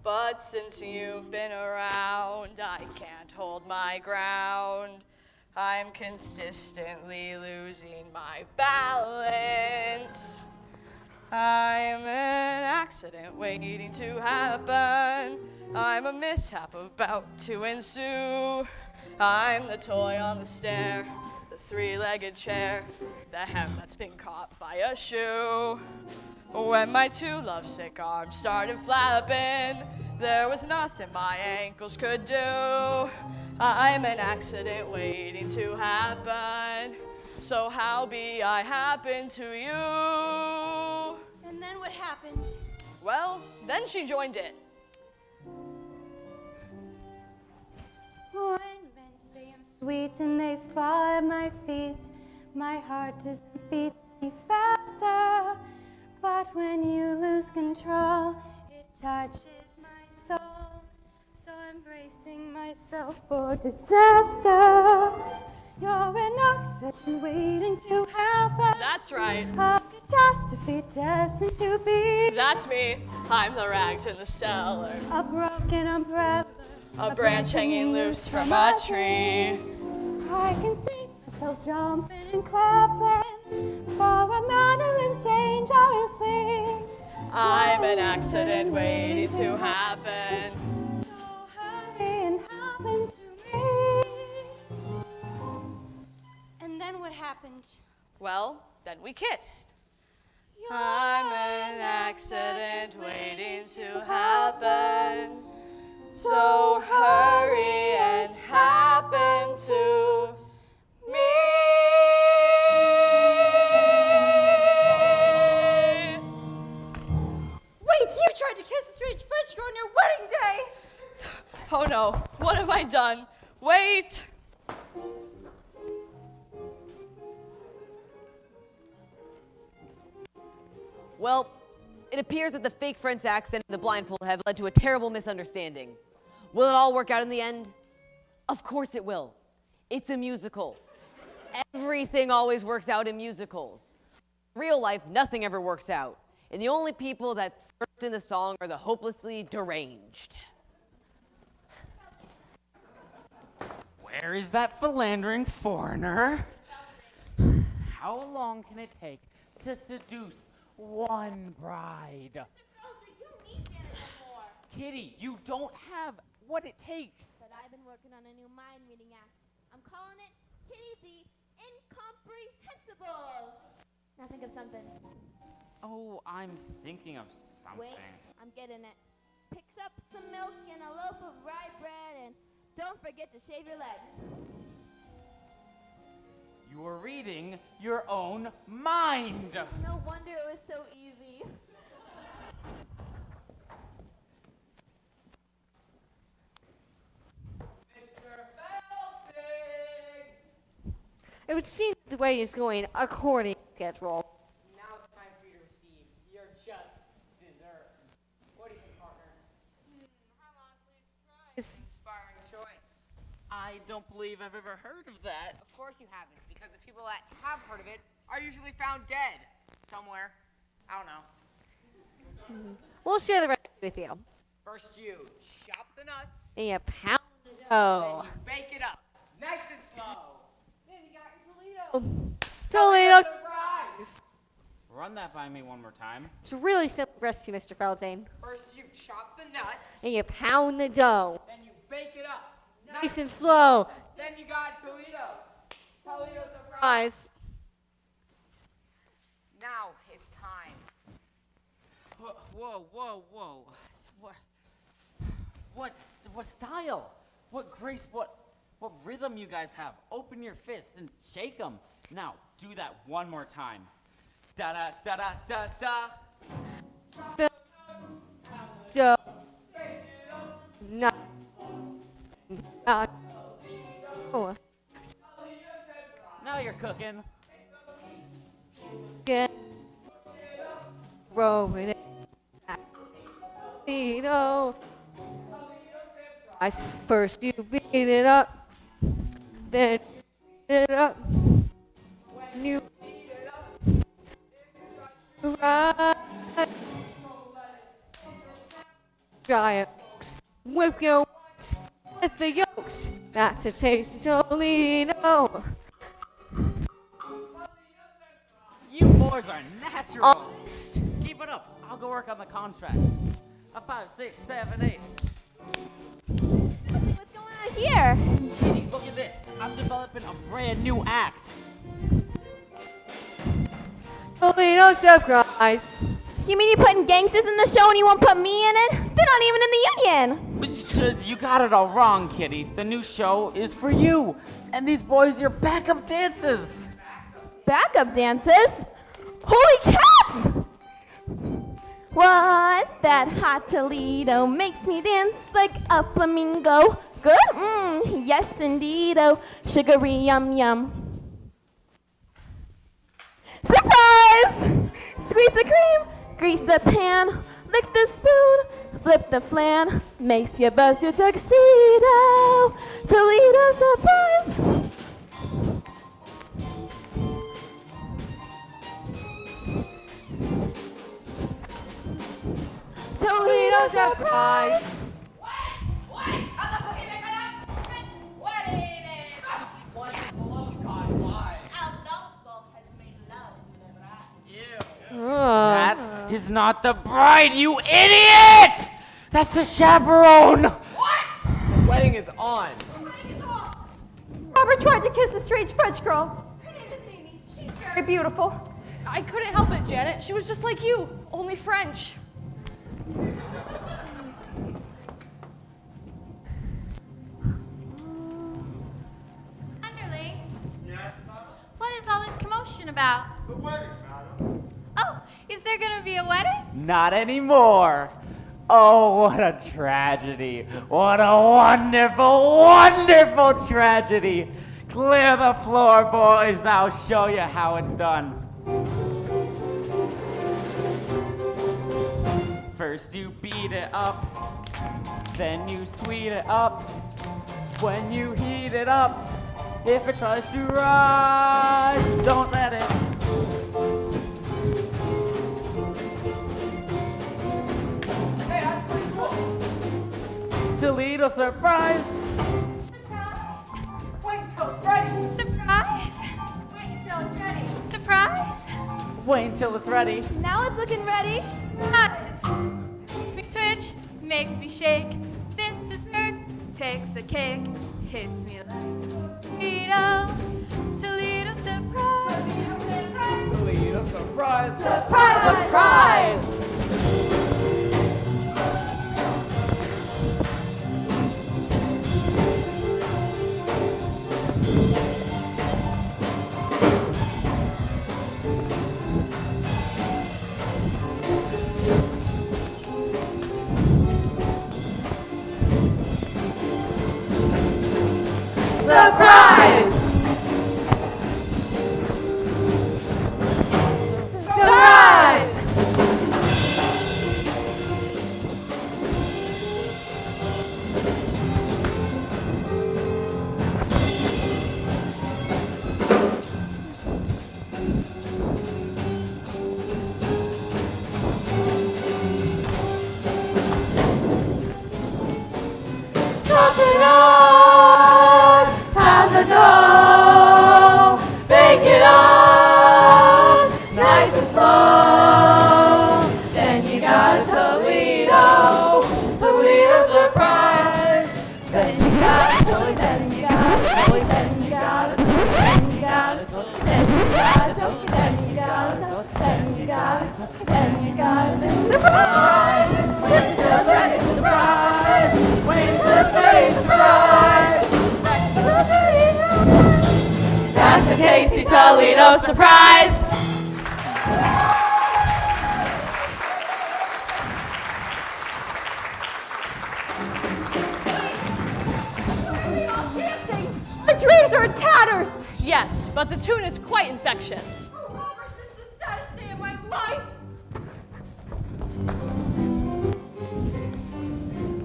[SPEAKER 9] But since you've been around, I can't hold my ground. I'm consistently losing my balance. I'm an accident waiting to happen. I'm a mishap about to ensue. I'm the toy on the stair, the three-legged chair, the hem that's been caught by a shoe. When my two lovesick arms started flapping, there was nothing my ankles could do. I'm an accident waiting to happen. So how be I happen to you?
[SPEAKER 8] And then what happened?
[SPEAKER 9] Well, then she joined in.
[SPEAKER 8] When men say I'm sweet and they fall at my feet, my heart doesn't beat any faster. But when you lose control, it touches my soul. So I'm bracing myself for disaster. You're an accident waiting to happen.
[SPEAKER 9] That's right.
[SPEAKER 8] A catastrophe destined to be.
[SPEAKER 9] That's me. I'm the rags in the cellar.
[SPEAKER 8] A broken umbrella.
[SPEAKER 9] A branch hanging loose from a tree.
[SPEAKER 8] I can see myself jumping and clapping for a man who lives dangerously.
[SPEAKER 9] I'm an accident waiting to happen.
[SPEAKER 8] So hurry and happen to me. And then what happened?
[SPEAKER 9] Well, then we kissed. I'm an accident waiting to happen. So hurry and happen to me. done. Wait.
[SPEAKER 1] Well, it appears that the fake French accent and the blindfold have led to a terrible misunderstanding. Will it all work out in the end? Of course it will. It's a musical. Everything always works out in musicals. In real life, nothing ever works out. And the only people that burst in the song are the hopelessly deranged.
[SPEAKER 6] Where is that philandering foreigner? How long can it take to seduce one bride?
[SPEAKER 14] Mr. Drowsy, you don't need Janet no more.
[SPEAKER 6] Kitty, you don't have what it takes.
[SPEAKER 14] But I've been working on a new mind-reading act. I'm calling it Kitty the Incomprehensible. Now think of something.
[SPEAKER 6] Oh, I'm thinking of something.
[SPEAKER 14] Wait, I'm getting it. Picks up some milk and a loaf of rye bread, and don't forget to shave your legs.
[SPEAKER 6] You are reading your own mind.
[SPEAKER 14] No wonder it was so easy.
[SPEAKER 10] It would seem the way is going according to schedule.
[SPEAKER 7] Now it's time for you to receive your just dessert. What do you think, partner? I'm honestly surprised. Inspiring choice.
[SPEAKER 6] I don't believe I've ever heard of that.
[SPEAKER 7] Of course you haven't, because the people that have heard of it are usually found dead somewhere. I don't know.
[SPEAKER 10] We'll share the recipe with you.
[SPEAKER 7] First you chop the nuts,
[SPEAKER 10] And you pound the
[SPEAKER 7] then
[SPEAKER 10] dough.
[SPEAKER 7] you bake it up, nice and slow. Then you got your
[SPEAKER 10] Toledo
[SPEAKER 7] surprise.
[SPEAKER 6] Run that by me one more time.
[SPEAKER 10] It's a really simple recipe, Mr. Feldane.
[SPEAKER 7] First you chop the nuts,
[SPEAKER 10] And you pound the dough.
[SPEAKER 7] then you bake it up,
[SPEAKER 10] Nice and slow.
[SPEAKER 7] Then you got Toledo. Toledo surprise.
[SPEAKER 10] Eyes.
[SPEAKER 7] Now it's time.
[SPEAKER 6] Whoa. What style? What grace? What rhythm you guys have? Open your fists and shake them. Now, do that one more time. Da da da da da da.
[SPEAKER 10] Dough. Nice. Oh.
[SPEAKER 6] Now you're cooking.
[SPEAKER 10] Get rolling it. Toledo. First you beat it up, then you beat it up. When you beat it up, right. Dry it, whip your whites with the yolks. That's a tasty Toledo.
[SPEAKER 6] You boys are natural.
[SPEAKER 10] Honest.
[SPEAKER 6] Keep it up. I'll go work on the contracts. A 5, 6, 7, 8.
[SPEAKER 14] What's going on here?
[SPEAKER 6] Kitty, look at this. I'm developing a brand new act.
[SPEAKER 10] Toledo surprise.
[SPEAKER 14] You mean you're putting gangsters in the show and you won't put me in it? They're not even in the union.
[SPEAKER 6] But you got it all wrong, Kitty. The new show is for you. And these boys are your backup dancers.
[SPEAKER 14] Backup dances? Holy cats! What? That hot Toledo makes me dance like a flamingo. Good? Yes indeed. Oh, sugary yum yum. Surprise! Squeeze the cream, grease the pan, lick the spoon, flip the flan, makes you buzz your tuxedo. Toledo surprise!
[SPEAKER 10] Toledo surprise.
[SPEAKER 6] That is not the bride, you idiot! That's the chaperone!
[SPEAKER 5] The wedding is on.
[SPEAKER 15] Robert tried to kiss a strange French girl. Her name is Mimi. She's very beautiful.
[SPEAKER 9] I couldn't help it, Janet. She was just like you, only French.
[SPEAKER 2] Underling,
[SPEAKER 3] Yes, madam?
[SPEAKER 2] what is all this commotion about?
[SPEAKER 3] The wedding, madam.
[SPEAKER 2] Oh, is there gonna be a wedding?
[SPEAKER 6] Not anymore. Oh, what a tragedy. What a wonderful, wonderful tragedy. Clear the floor, boys. I'll show you how it's done. First you beat it up, then you sweet it up. When you heat it up, if it tries to rise, don't let it.
[SPEAKER 7] Hey, that's pretty cool.
[SPEAKER 6] Toledo surprise.
[SPEAKER 7] Wait until it's ready.
[SPEAKER 2] Surprise!
[SPEAKER 14] Wait until it's ready.
[SPEAKER 2] Surprise!
[SPEAKER 6] Wait until it's ready.
[SPEAKER 14] Now it's looking ready.
[SPEAKER 2] Surprise! Makes me twitch, makes me shake. This dessert takes a cake, hits me like Toledo, Toledo surprise.
[SPEAKER 6] Toledo surprise.
[SPEAKER 2] Surprise! Surprise!
[SPEAKER 4] Surprise! Surprise! Chop it up, pound the dough, bake it up, nice and slow. Then you got a Toledo, Toledo surprise. Then you got a Toledo, then you got a Toledo, then you got a Toledo, then you got a Toledo, then you got a Toledo, then you got a Toledo, then you got a Toledo, then you got a Toledo. Surprise! It's a Toledo surprise. Wait till it tastes right. That's a tasty Toledo surprise.
[SPEAKER 14] My dreams are in tatters.
[SPEAKER 9] Yes, but the tune is quite infectious.
[SPEAKER 14] Oh, Robert, this is the saddest day of my life.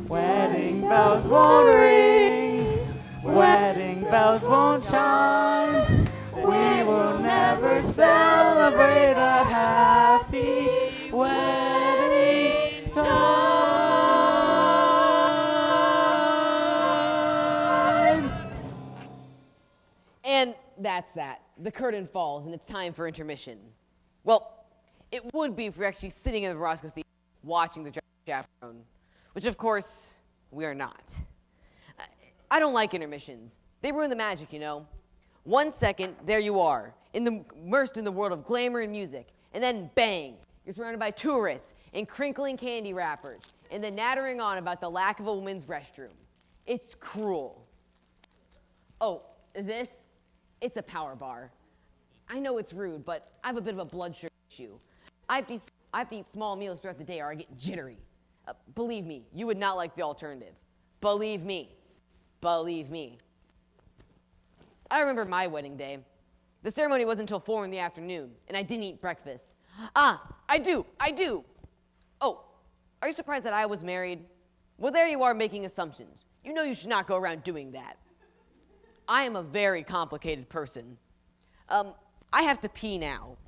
[SPEAKER 6] Wedding bells won't ring. Wedding bells won't chime. We will never celebrate a happy wedding time.
[SPEAKER 1] And that's that. The curtain falls, and it's time for intermission. Well, it would be if we were actually sitting in the Roscoe Theater watching the Chaperone, which, of course, we are not. I don't like intermissions. They ruin the magic, you know. 1 second, there you are, immersed in the world of glamour and music, and then bang, you're surrounded by tourists and crinkling candy wrappers, and then nattering on about the lack of a women's restroom. It's cruel. Oh, it's a power bar. I know it's rude, but I have a bit of a blood sugar issue. I have to eat small meals throughout the day or I get jittery. Believe me, you would not like the alternative. Believe me. Believe me. I remember my wedding day. The ceremony wasn't until 4 in the afternoon, and I didn't eat breakfast. I do. Oh, are you surprised that I was married? Well, there you are making assumptions. You know you should not go around doing that. I am a very complicated person. I have to pee now.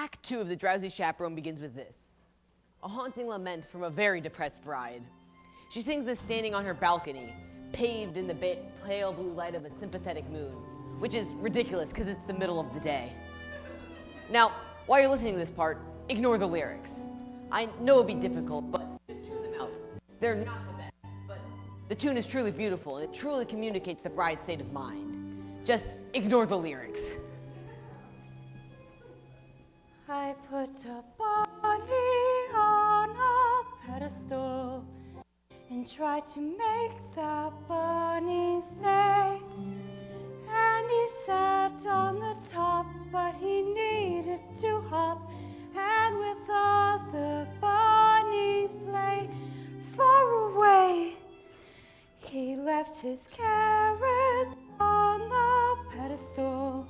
[SPEAKER 1] Act 2 of the Drowsy Chaperone begins with this. A haunting lament from a very depressed bride. She sings this standing on her balcony, paved in the pale blue light of a sympathetic moon, which is ridiculous because it's the middle of the day. Now, while you're listening to this part, ignore the lyrics. I know it'd be difficult, but just tune them out. They're not the best, but the tune is truly beautiful, and it truly communicates the bride's state of mind. Just ignore the lyrics.
[SPEAKER 8] I put a bunny on a pedestal and tried to make the bunny stay. And he sat on the top, but he needed to hop and with other bunnies play. Far away, he left his carrot on the pedestal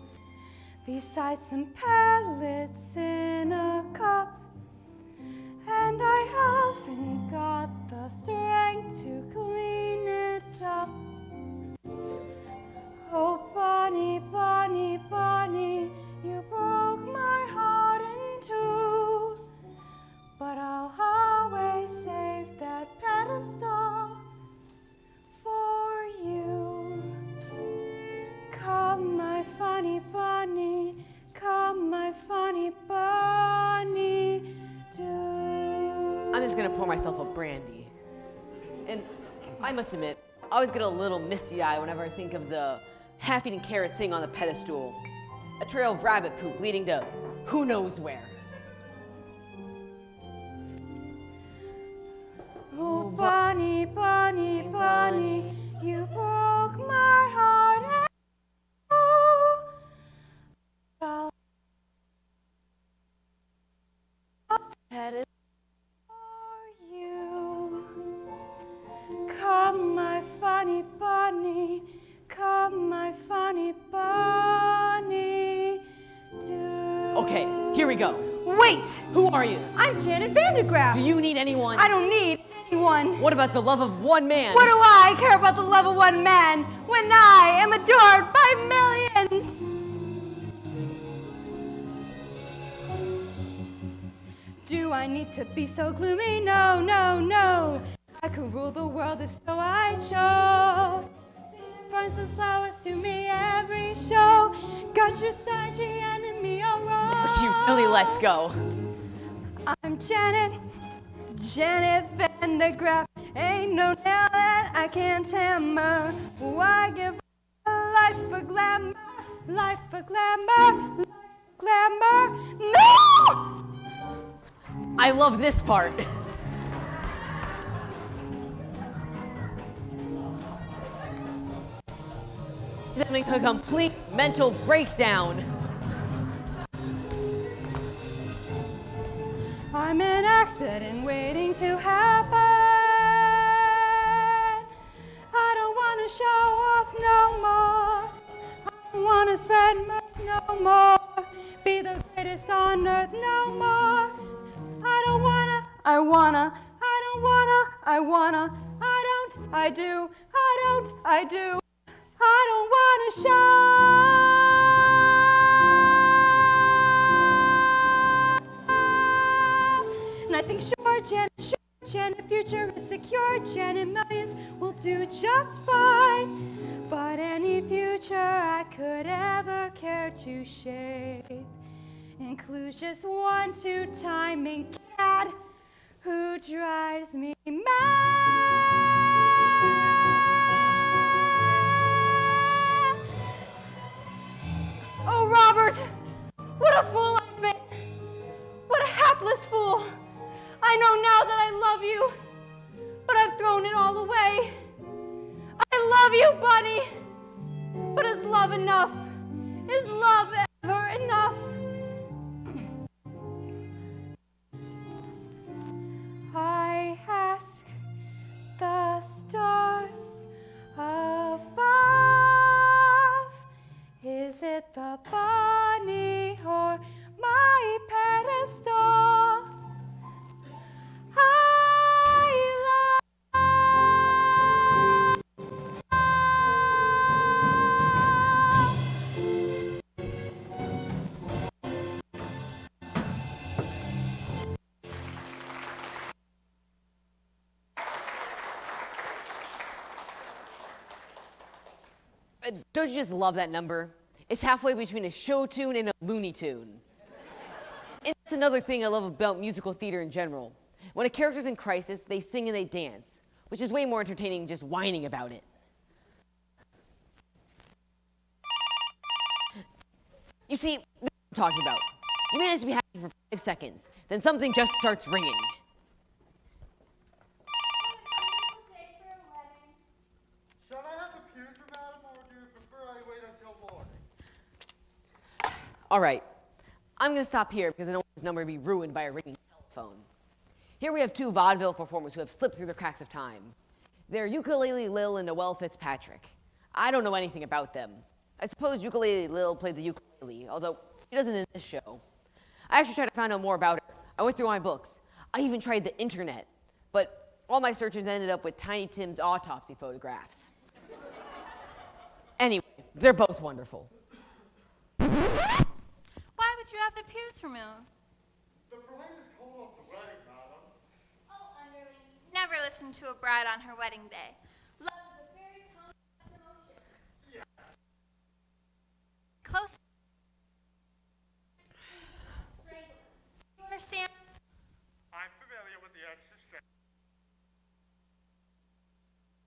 [SPEAKER 8] beside some pellets in a cup. And I haven't got the strength to clean it up. Oh, bunny, bunny, bunny, you broke my heart in two. But I'll always save that pedestal for you. Come, my funny bunny, come, my funny bunny, do.
[SPEAKER 1] I'm just gonna pour myself a brandy. And I must admit, I always get a little misty-eyed whenever I think of the half-eaten carrot sitting on the pedestal. A trail of rabbit poop leading to who knows where.
[SPEAKER 8] Oh, bunny, bunny, bunny, you broke my heart and I'll
[SPEAKER 1] Pedestal
[SPEAKER 8] for you. Come, my funny bunny, come, my funny bunny, do.
[SPEAKER 1] Okay, here we go.
[SPEAKER 8] Wait!
[SPEAKER 1] Who are you?
[SPEAKER 8] I'm Janet Vandegraff.
[SPEAKER 1] Do you need anyone?
[SPEAKER 8] I don't need anyone.
[SPEAKER 1] What about the love of one man?
[SPEAKER 8] What do I care about the love of one man when I am adored by millions? Do I need to be so gloomy? No, no, no. I could rule the world if so I chose. Burns the flowers to me every show. Got your stodgy enemy all wrong.
[SPEAKER 1] But she really lets go.
[SPEAKER 8] I'm Janet Vandegraff. Ain't no nail that I can't hammer. Why give a life for glamour? Life for glamour? Life for glamour? No!
[SPEAKER 1] I love this part. He's having a complete mental breakdown.
[SPEAKER 8] I'm an accident waiting to happen. I don't want to show off no more. I don't want to spread mirth no more. Be the greatest on earth no more. I don't wanna, I wanna, I don't wanna, I wanna, I don't, I do, I don't, I do. I don't wanna show. And I think sure, Janet, future is secure. Janet, millions will do just fine. But any future I could ever care to shape includes just one two-timing cat who drives me mad. Oh, Robert, what a fool I've been. What a hapless fool. I know now that I love you, but I've thrown it all away. I love you, Bunny, but is love enough? Is love ever enough? I ask the stars above, is it the bunny or my pedestal?
[SPEAKER 1] Don't you just love that number? It's halfway between a show tune and a Looney Tune. And that's another thing I love about musical theater in general. When a character's in crisis, they sing and they dance, which is way more entertaining than just whining about it. You see, this is what I'm talking about. You manage to be happy for 5 seconds, then something just starts ringing.
[SPEAKER 3] Shall I have the pews for Madam, or do you prefer I wait until morning?
[SPEAKER 1] All right, I'm gonna stop here because I don't want this number to be ruined by a ringing telephone. Here we have 2 vaudeville performers who have slipped through the cracks of time. They're Ukulele Lil and Noel Fitzpatrick. I don't know anything about them. I suppose Ukulele Lil played the ukulele, although she doesn't in this show. I actually tried to find out more about her. I went through my books. I even tried the internet, but all my searches ended up with Tiny Tim's autopsy photographs. Anyway, they're both wonderful.
[SPEAKER 2] Why would you have the pews removed?
[SPEAKER 3] The bride is called off the wedding, Madam.
[SPEAKER 2] Oh, underling. Never listen to a bride on her wedding day. Love is a very complex emotion.
[SPEAKER 3] Yeah.
[SPEAKER 2] Close. You understand?
[SPEAKER 3] I'm familiar with the extra.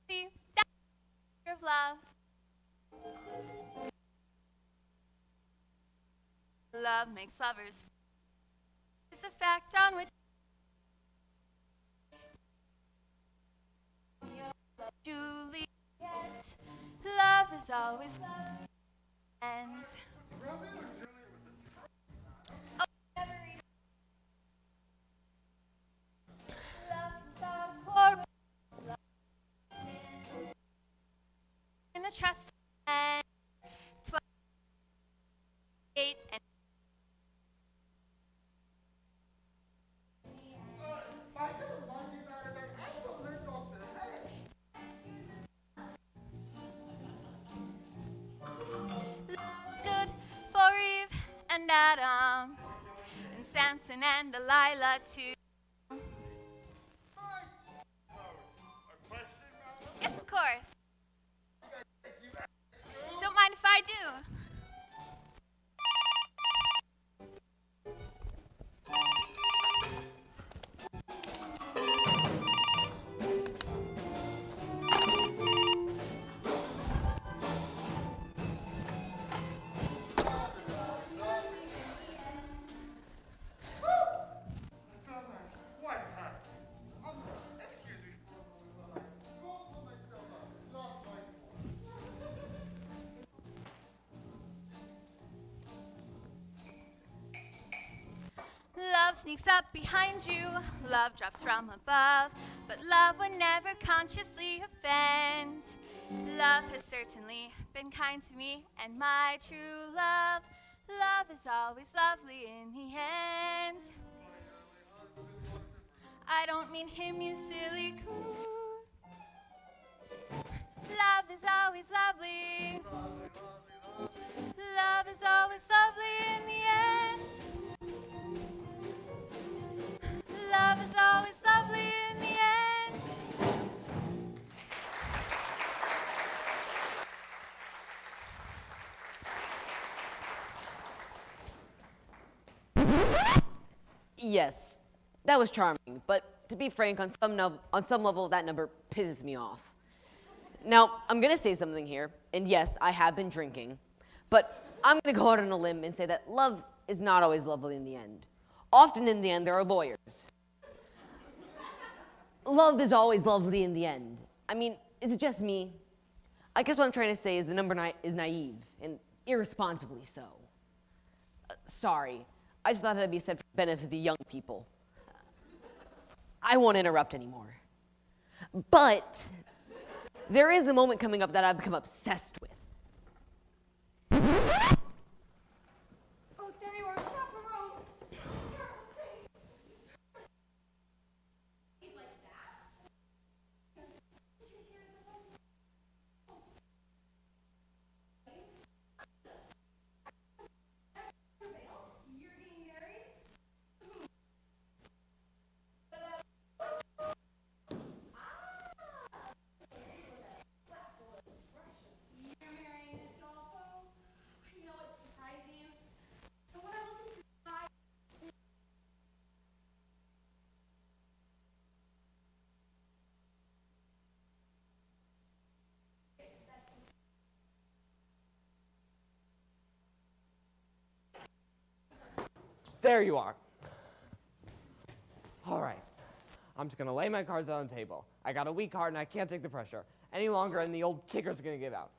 [SPEAKER 2] See, that's the of love. Love makes lovers. It's a fact on which Juliet. Love is always love. And oh, never read. Love can solve quarrels. In the trust and 8 and Love's good for Eve and Adam, and Samson and Delilah too. Yes, of course. Don't mind if I do. Love sneaks up behind you, love drops from above, but love would never consciously offend. Love has certainly been kind to me, and my true love, love is always lovely in the end. I don't mean him, you silly coon. Love is always lovely. Love is always lovely in the end. Love is always lovely in the end.
[SPEAKER 1] Yes, that was charming, but to be frank, on some level, that number pisses me off. Now, I'm gonna say something here, and yes, I have been drinking, but I'm gonna go out on a limb and say that love is not always lovely in the end. Often in the end, there are lawyers. Love is always lovely in the end. I mean, is it just me? I guess what I'm trying to say is the number is naive, and irresponsibly so. Sorry, I just thought that'd be said for the benefit of the young people. I won't interrupt anymore. But there is a moment coming up that I've become obsessed with.
[SPEAKER 15] Oh, there you are, Chaperone.
[SPEAKER 5] There you are. All right. I'm just going to lay my cards out on the table. I got a weak card and I can't take the pressure any longer, and the old ticker's going to give out.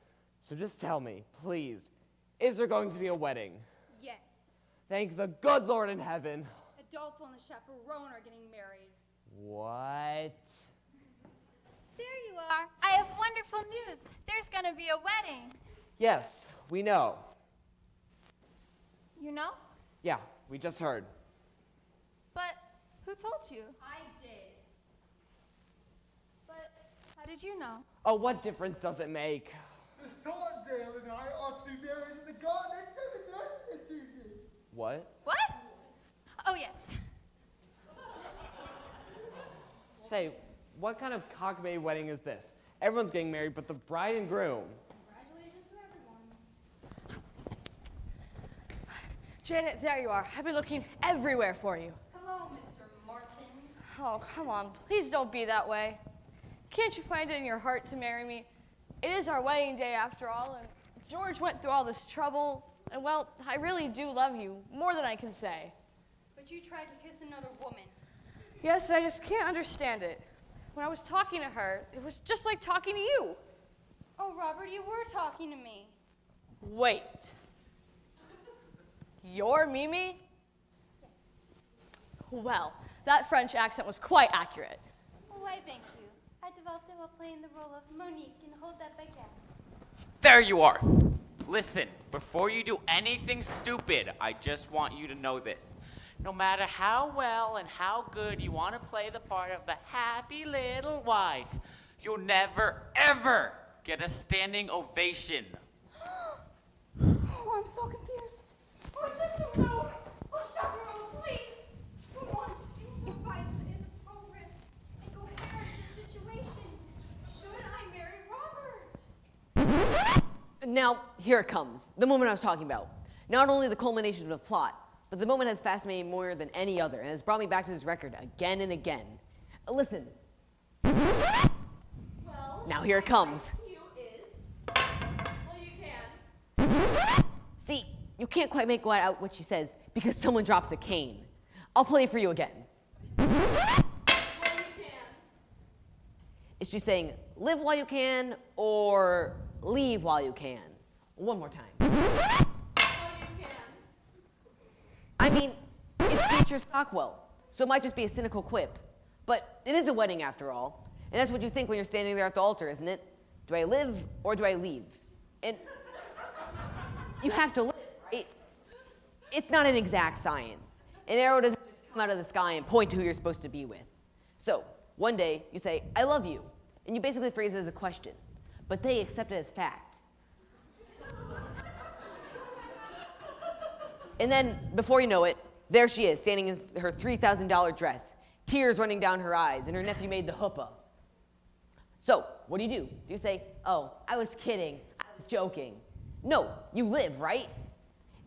[SPEAKER 5] So just tell me, please, is there going to be a wedding?
[SPEAKER 8] Yes.
[SPEAKER 5] Thank the good Lord in heaven.
[SPEAKER 8] Adolfo and the chaperone are getting married.
[SPEAKER 5] What?
[SPEAKER 2] There you are. I have wonderful news. There's going to be a wedding.
[SPEAKER 5] Yes, we know.
[SPEAKER 2] You know?
[SPEAKER 5] Yeah, we just heard.
[SPEAKER 2] But who told you?
[SPEAKER 8] I did.
[SPEAKER 2] But how did you know?
[SPEAKER 5] Oh, what difference does it make?
[SPEAKER 3] Miss Tondale and I ought to be married in the garden at 7:30 this evening.
[SPEAKER 5] What?
[SPEAKER 2] What? Oh, yes.
[SPEAKER 5] Say, what kind of cock-made wedding is this? Everyone's getting married but the bride and groom.
[SPEAKER 8] Congratulations to everyone.
[SPEAKER 9] Janet, there you are. I've been looking everywhere for you.
[SPEAKER 8] Hello, Mr. Martin.
[SPEAKER 9] Oh, come on. Please don't be that way. Can't you find it in your heart to marry me? It is our wedding day after all, and George went through all this trouble, and well, I really do love you, more than I can say.
[SPEAKER 8] But you tried to kiss another woman.
[SPEAKER 9] Yes, I just can't understand it. When I was talking to her, it was just like talking to you.
[SPEAKER 8] Oh, Robert, you were talking to me.
[SPEAKER 9] Wait. You're Mimi? Well, that French accent was quite accurate.
[SPEAKER 8] Why, thank you. I developed it while playing the role of Monique in Hold That Baguette.
[SPEAKER 6] There you are. Listen, before you do anything stupid, I just want you to know this. No matter how well and how good you want to play the part of the happy little wife, you'll never, ever get a standing ovation.
[SPEAKER 8] Oh, I'm so confused. Oh, I just don't know. Oh, chaperone, please. For once, give me some advice that is appropriate and coherent to the situation. Should I marry Robert?
[SPEAKER 1] Now, here it comes, the moment I was talking about. Not only the culmination of the plot, but the moment has fascinated me more than any other and has brought me back to this record again and again. Listen.
[SPEAKER 9] Well,
[SPEAKER 1] now here it comes.
[SPEAKER 9] You is, well, you can.
[SPEAKER 1] See, you can't quite make out what she says because someone drops a cane. I'll play it for you again.
[SPEAKER 9] Well, you can.
[SPEAKER 1] Is she saying live while you can or leave while you can? One more time.
[SPEAKER 9] Well, you can.
[SPEAKER 1] I mean, it's Beatrice Stockwell, so it might just be a cynical quip. But it is a wedding after all, and that's what you think when you're standing there at the altar, isn't it? Do I live or do I leave? And you have to live, right? It's not an exact science. An arrow doesn't just come out of the sky and point to who you're supposed to be with. So, one day, you say, I love you, and you basically phrase it as a question, but they accept it as fact. And then, before you know it, there she is, standing in her $3,000 dress, tears running down her eyes, and her nephew made the chuppah. So, what do? Do you say, oh, I was kidding, I was joking? No, you live, right?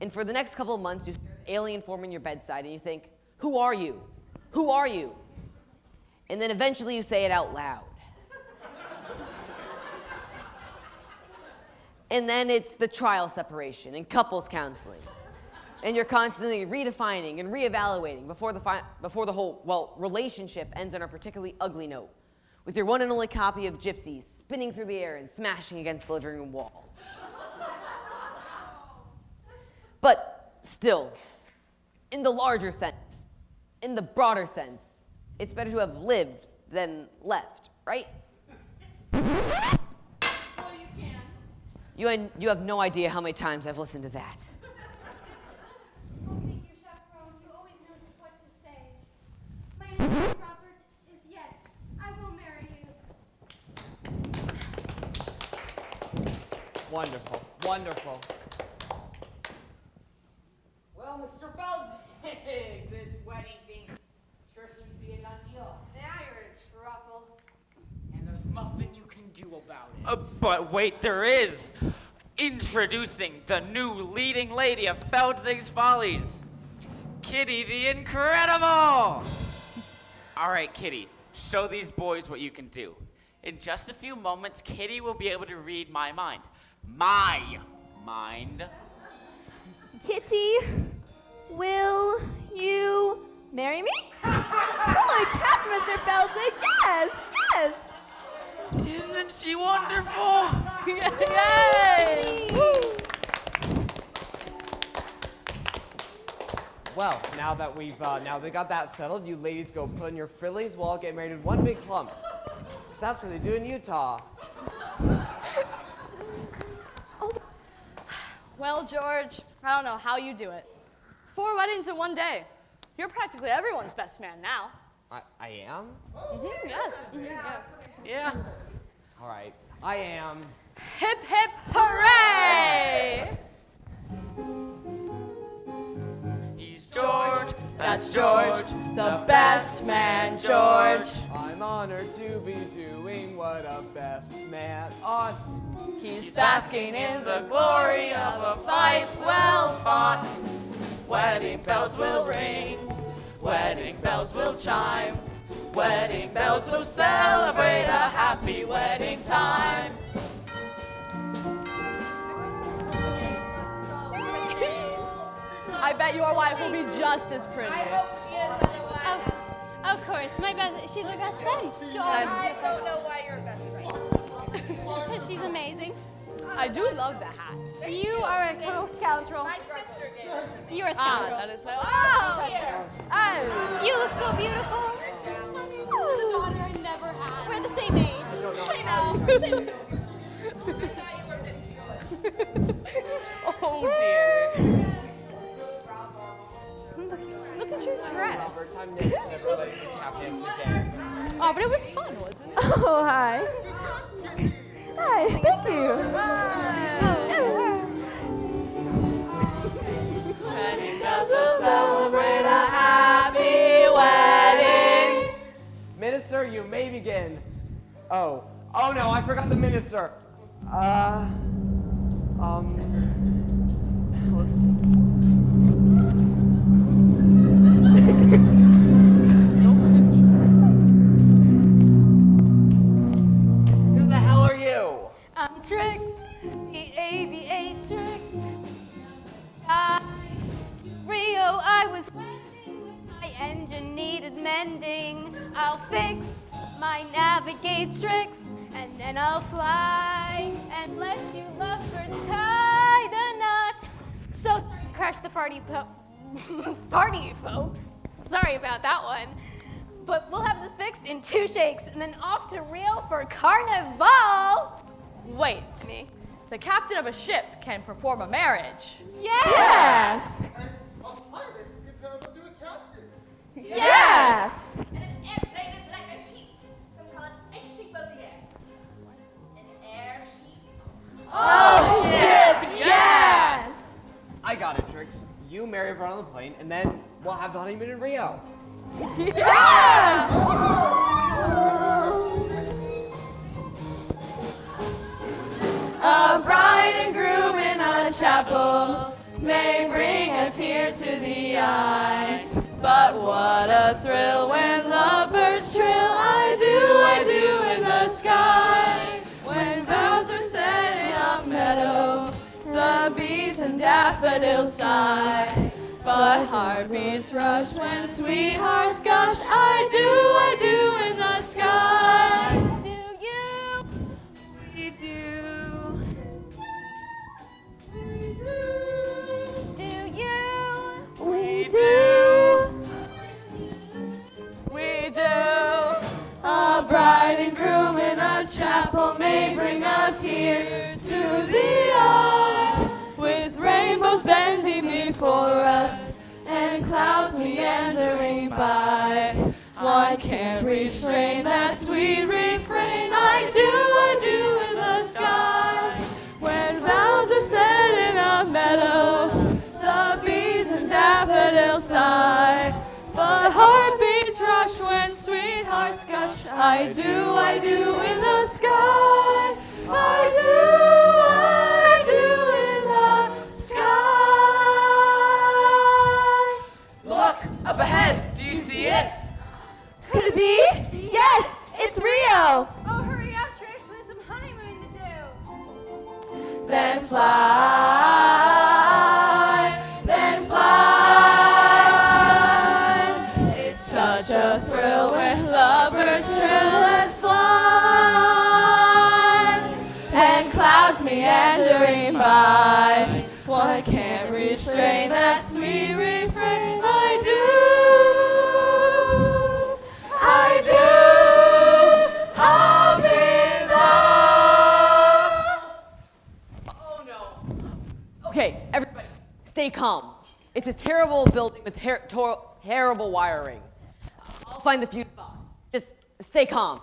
[SPEAKER 1] And for the next couple of months, you hear an alien form in your bedside, and you think, who are you? Who are you? And then eventually you say it out loud. And then it's the trial separation and couples counseling. And you're constantly redefining and reevaluating before the whole, well, relationship ends on a particularly ugly note, with your one and only copy of Gypsy spinning through the air and smashing against the living room wall. But still, in the larger sense, in the broader sense, it's better to have lived than left, right?
[SPEAKER 9] Well, you can.
[SPEAKER 1] You have no idea how many times I've listened to that.
[SPEAKER 8] Oh, thank you, chaperone. You always know just what to say. My answer, Robert, is yes. I will marry you.
[SPEAKER 5] Wonderful, wonderful.
[SPEAKER 7] Well, Mr. Feldzig, this wedding thing sure seems to be a done deal.
[SPEAKER 2] Now you're in trouble.
[SPEAKER 7] And there's nothing you can do about it.
[SPEAKER 6] But wait, there is. Introducing the new leading lady of Feldzig's Follies, Kitty the Incredible. All right, Kitty, show these boys what you can do. In just a few moments, Kitty will be able to read my mind. My mind.
[SPEAKER 14] Kitty, will Marry me? Holy crap, Mr. Belzig, yes, yes.
[SPEAKER 6] Isn't she wonderful?
[SPEAKER 9] Yay!
[SPEAKER 5] Well, now that we got that settled, you ladies go put in your frillies. We'll all get married in one big clump. 'Cause that's what they do in Utah.
[SPEAKER 9] Well, George, I don't know how you do it. 4 weddings in one day. You're practically everyone's best man now.
[SPEAKER 5] I am?
[SPEAKER 9] Yes. Yeah.
[SPEAKER 6] Yeah.
[SPEAKER 5] All right, I am.
[SPEAKER 9] Hip, hip, hooray!
[SPEAKER 6] He's George, that's George, the best man, George.
[SPEAKER 5] I'm honored to be doing what a best man ought.
[SPEAKER 9] He's basking in the glory of a fight well fought.
[SPEAKER 6] Wedding bells will ring, wedding bells will chime, wedding bells will celebrate a happy wedding time.
[SPEAKER 9] I bet your wife will be just as pretty.
[SPEAKER 13] I hope she is otherwise.
[SPEAKER 8] Of course, she's my best friend.
[SPEAKER 13] I don't know why you're a best friend.
[SPEAKER 8] She's amazing.
[SPEAKER 9] I do love the hat.
[SPEAKER 8] You are a total scoundrel.
[SPEAKER 13] My sister gave it to me.
[SPEAKER 8] You're a scoundrel.
[SPEAKER 9] That is my
[SPEAKER 13] Oh,
[SPEAKER 8] You look so beautiful.
[SPEAKER 13] you're the daughter I never had.
[SPEAKER 8] We're the same age.
[SPEAKER 13] I know. Same. I thought you were
[SPEAKER 9] Oh dear. Look at your dress.
[SPEAKER 5] I'm never letting you tap dance again.
[SPEAKER 9] Oh, but it was fun, wasn't it?
[SPEAKER 14] Oh, hi. Hi, thank you.
[SPEAKER 6] Wedding bells will celebrate a happy wedding.
[SPEAKER 5] Minister, you may begin. Oh no, I forgot the minister. Let's see. Who the hell are you?
[SPEAKER 8] I'm Trix, the aviatrix. Rio, I was wending when my engine needed mending. I'll fix my navigatrix, and then I'll fly and let you lovebirds tie the knot. So sorry to crash the party, folks. Sorry about that one. But we'll have this fixed in 2 shakes, and then off to Rio for Carnival.
[SPEAKER 9] Wait.
[SPEAKER 8] Me.
[SPEAKER 9] The captain of a ship can perform a marriage.
[SPEAKER 8] Yes.
[SPEAKER 3] A pilot is comparable to a captain.
[SPEAKER 8] Yes.
[SPEAKER 13] And an airplane is like a sheep. Some call it a sheep of the air. An air sheep.
[SPEAKER 8] Oh, shit, yes!
[SPEAKER 5] I got it, Trix. You marry everyone on the plane, and then we'll have the honeymoon in Rio.
[SPEAKER 8] Yeah!
[SPEAKER 4] A bride and groom in a chapel may bring a tear to the eye, but what a thrill when lovebirds trill, I do in the sky. When vows are set in a meadow, the bees and daffodils sigh, but heartbeats rush when sweethearts gush, I do in the sky.
[SPEAKER 8] Do you?
[SPEAKER 4] We do.
[SPEAKER 8] Do you?
[SPEAKER 4] We do. We do. A bride and groom in a chapel may bring a tear to the eye, with rainbows bending before us and clouds meandering by. One can't refrain that sweet refrain, I do in the sky. When vows are set in a meadow, the bees and daffodils sigh, but heartbeats rush when sweethearts gush, I do in the sky. I do in the sky.
[SPEAKER 6] Look, up ahead. Do you see it?
[SPEAKER 8] Could it be? Yes, it's Rio.
[SPEAKER 14] Oh, hurry up, Trix. We have some honeymoon to do.
[SPEAKER 4] Then fly a thrill with lovebirds trillers fly, and clouds meandering by. One can't restrain that sweet refrain. I do, I'll be love.
[SPEAKER 1] Oh no. Okay, everybody, stay calm. It's a terrible building with terrible wiring. I'll find the fuse box. Just stay calm.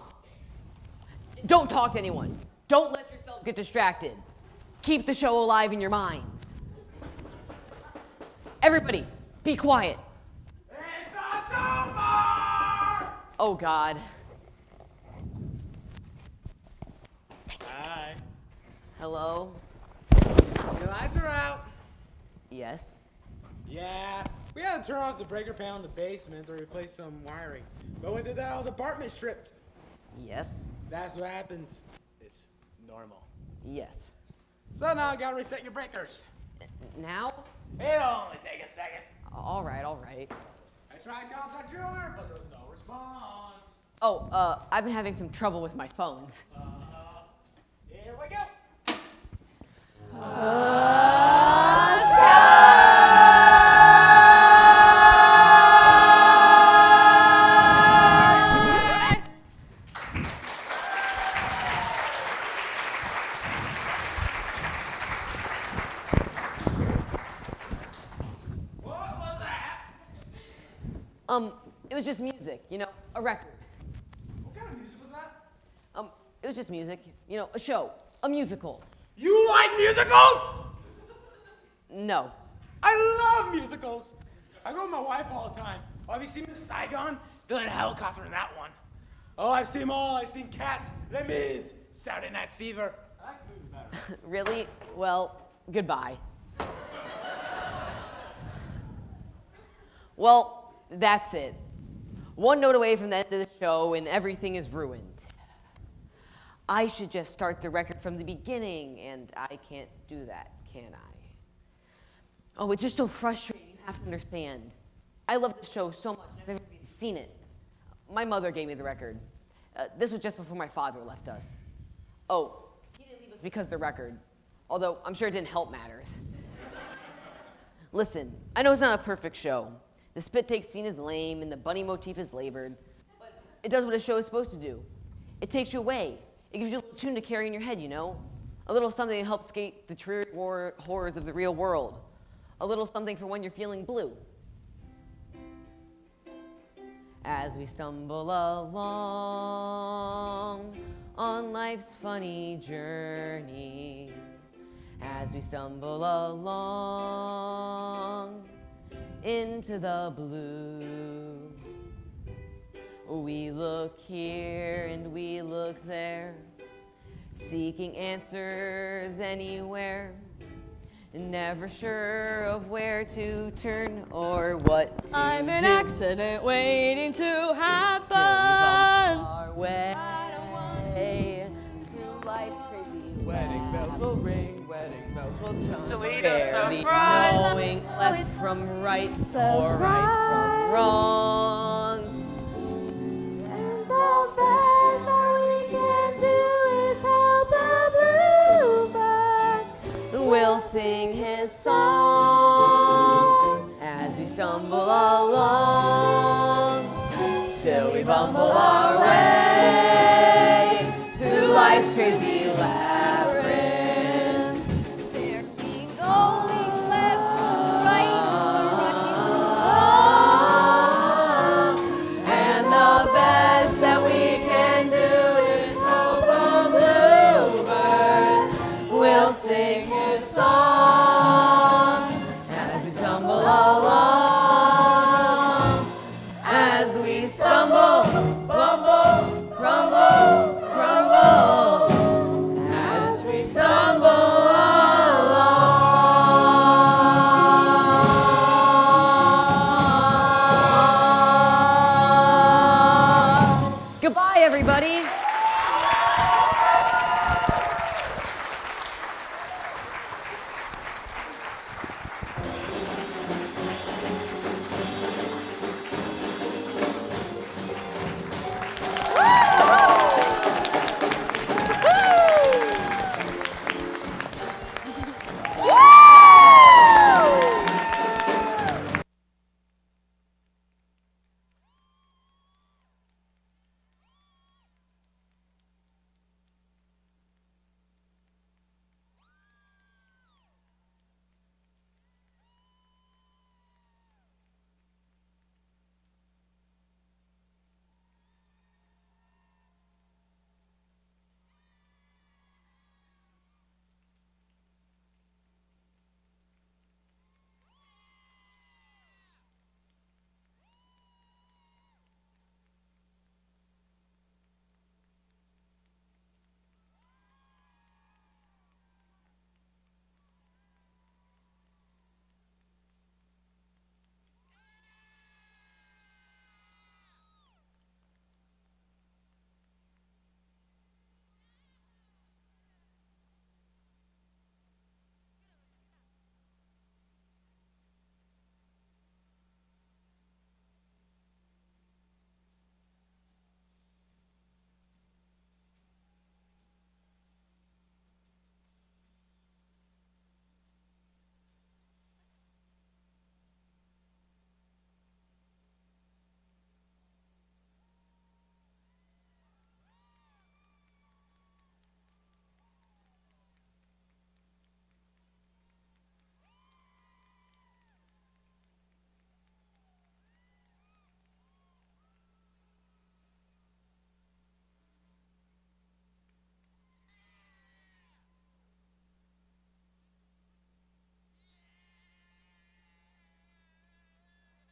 [SPEAKER 1] Don't talk to anyone. Don't let yourselves get distracted. Keep the show alive in your minds. Everybody, be quiet.
[SPEAKER 12] It's not over!
[SPEAKER 1] Oh, God.
[SPEAKER 12] Hi.
[SPEAKER 1] Hello?
[SPEAKER 12] The lights are out.
[SPEAKER 1] Yes?
[SPEAKER 12] Yeah, we had to turn off the breaker panel in the basement to replace some wiring. But when we did that, all the apartment stripped.
[SPEAKER 1] Yes?
[SPEAKER 12] That's what happens. It's normal.
[SPEAKER 1] Yes.
[SPEAKER 12] So now I gotta reset your breakers.
[SPEAKER 1] Now?
[SPEAKER 12] It'll only take a second.
[SPEAKER 1] All right, all right.
[SPEAKER 12] I tried to contact Jeweler, but there's no response.
[SPEAKER 1] Oh, I've been having some trouble with my phones.
[SPEAKER 12] Here we go.
[SPEAKER 1] It was just music, you know, a record.
[SPEAKER 12] What kind of music was that?
[SPEAKER 1] It was just music, you know, a show, a musical.
[SPEAKER 12] You like musicals?
[SPEAKER 1] No.
[SPEAKER 12] I love musicals. I go with my wife all the time. Oh, have you seen Miss Saigon? They're in a helicopter in that one. Oh, I've seen them all. I've seen Cats, Les Mis, Saturday Night Fever. I like movies better.
[SPEAKER 1] Really? Well, goodbye. Well, that's it. One note away from the end of the show and everything is ruined. I should just start the record from the beginning, and I can't do that, can I? Oh, it's just so frustrating. You have to understand. I love the show so much, I've never even seen it. My mother gave me the record. This was just before my father left us. Oh, he didn't leave us because of the record, although I'm sure it didn't help matters. Listen, I know it's not a perfect show. The spit take scene is lame and the bunny motif is labored, but it does what a show is supposed to do. It takes you away. It gives you a little tune to carry in your head, you know? A little something to help escape the dreary horrors of the real world. A little something for when you're feeling blue. As we stumble along on life's funny journey, as we stumble along into the blue, we look here and we look there, seeking answers anywhere, never sure of where to turn or what to
[SPEAKER 9] I'm an
[SPEAKER 1] do.
[SPEAKER 9] accident waiting to happen.
[SPEAKER 1] Our way to life's crazy
[SPEAKER 5] Wedding bells will ring, wedding bells will chime.
[SPEAKER 6] Toledo
[SPEAKER 1] barely
[SPEAKER 6] surprise.
[SPEAKER 1] knowing left from right or right from wrong.
[SPEAKER 4] And the best that we can do is help the bluebird.
[SPEAKER 1] We'll sing his song as we stumble along. Still we bumble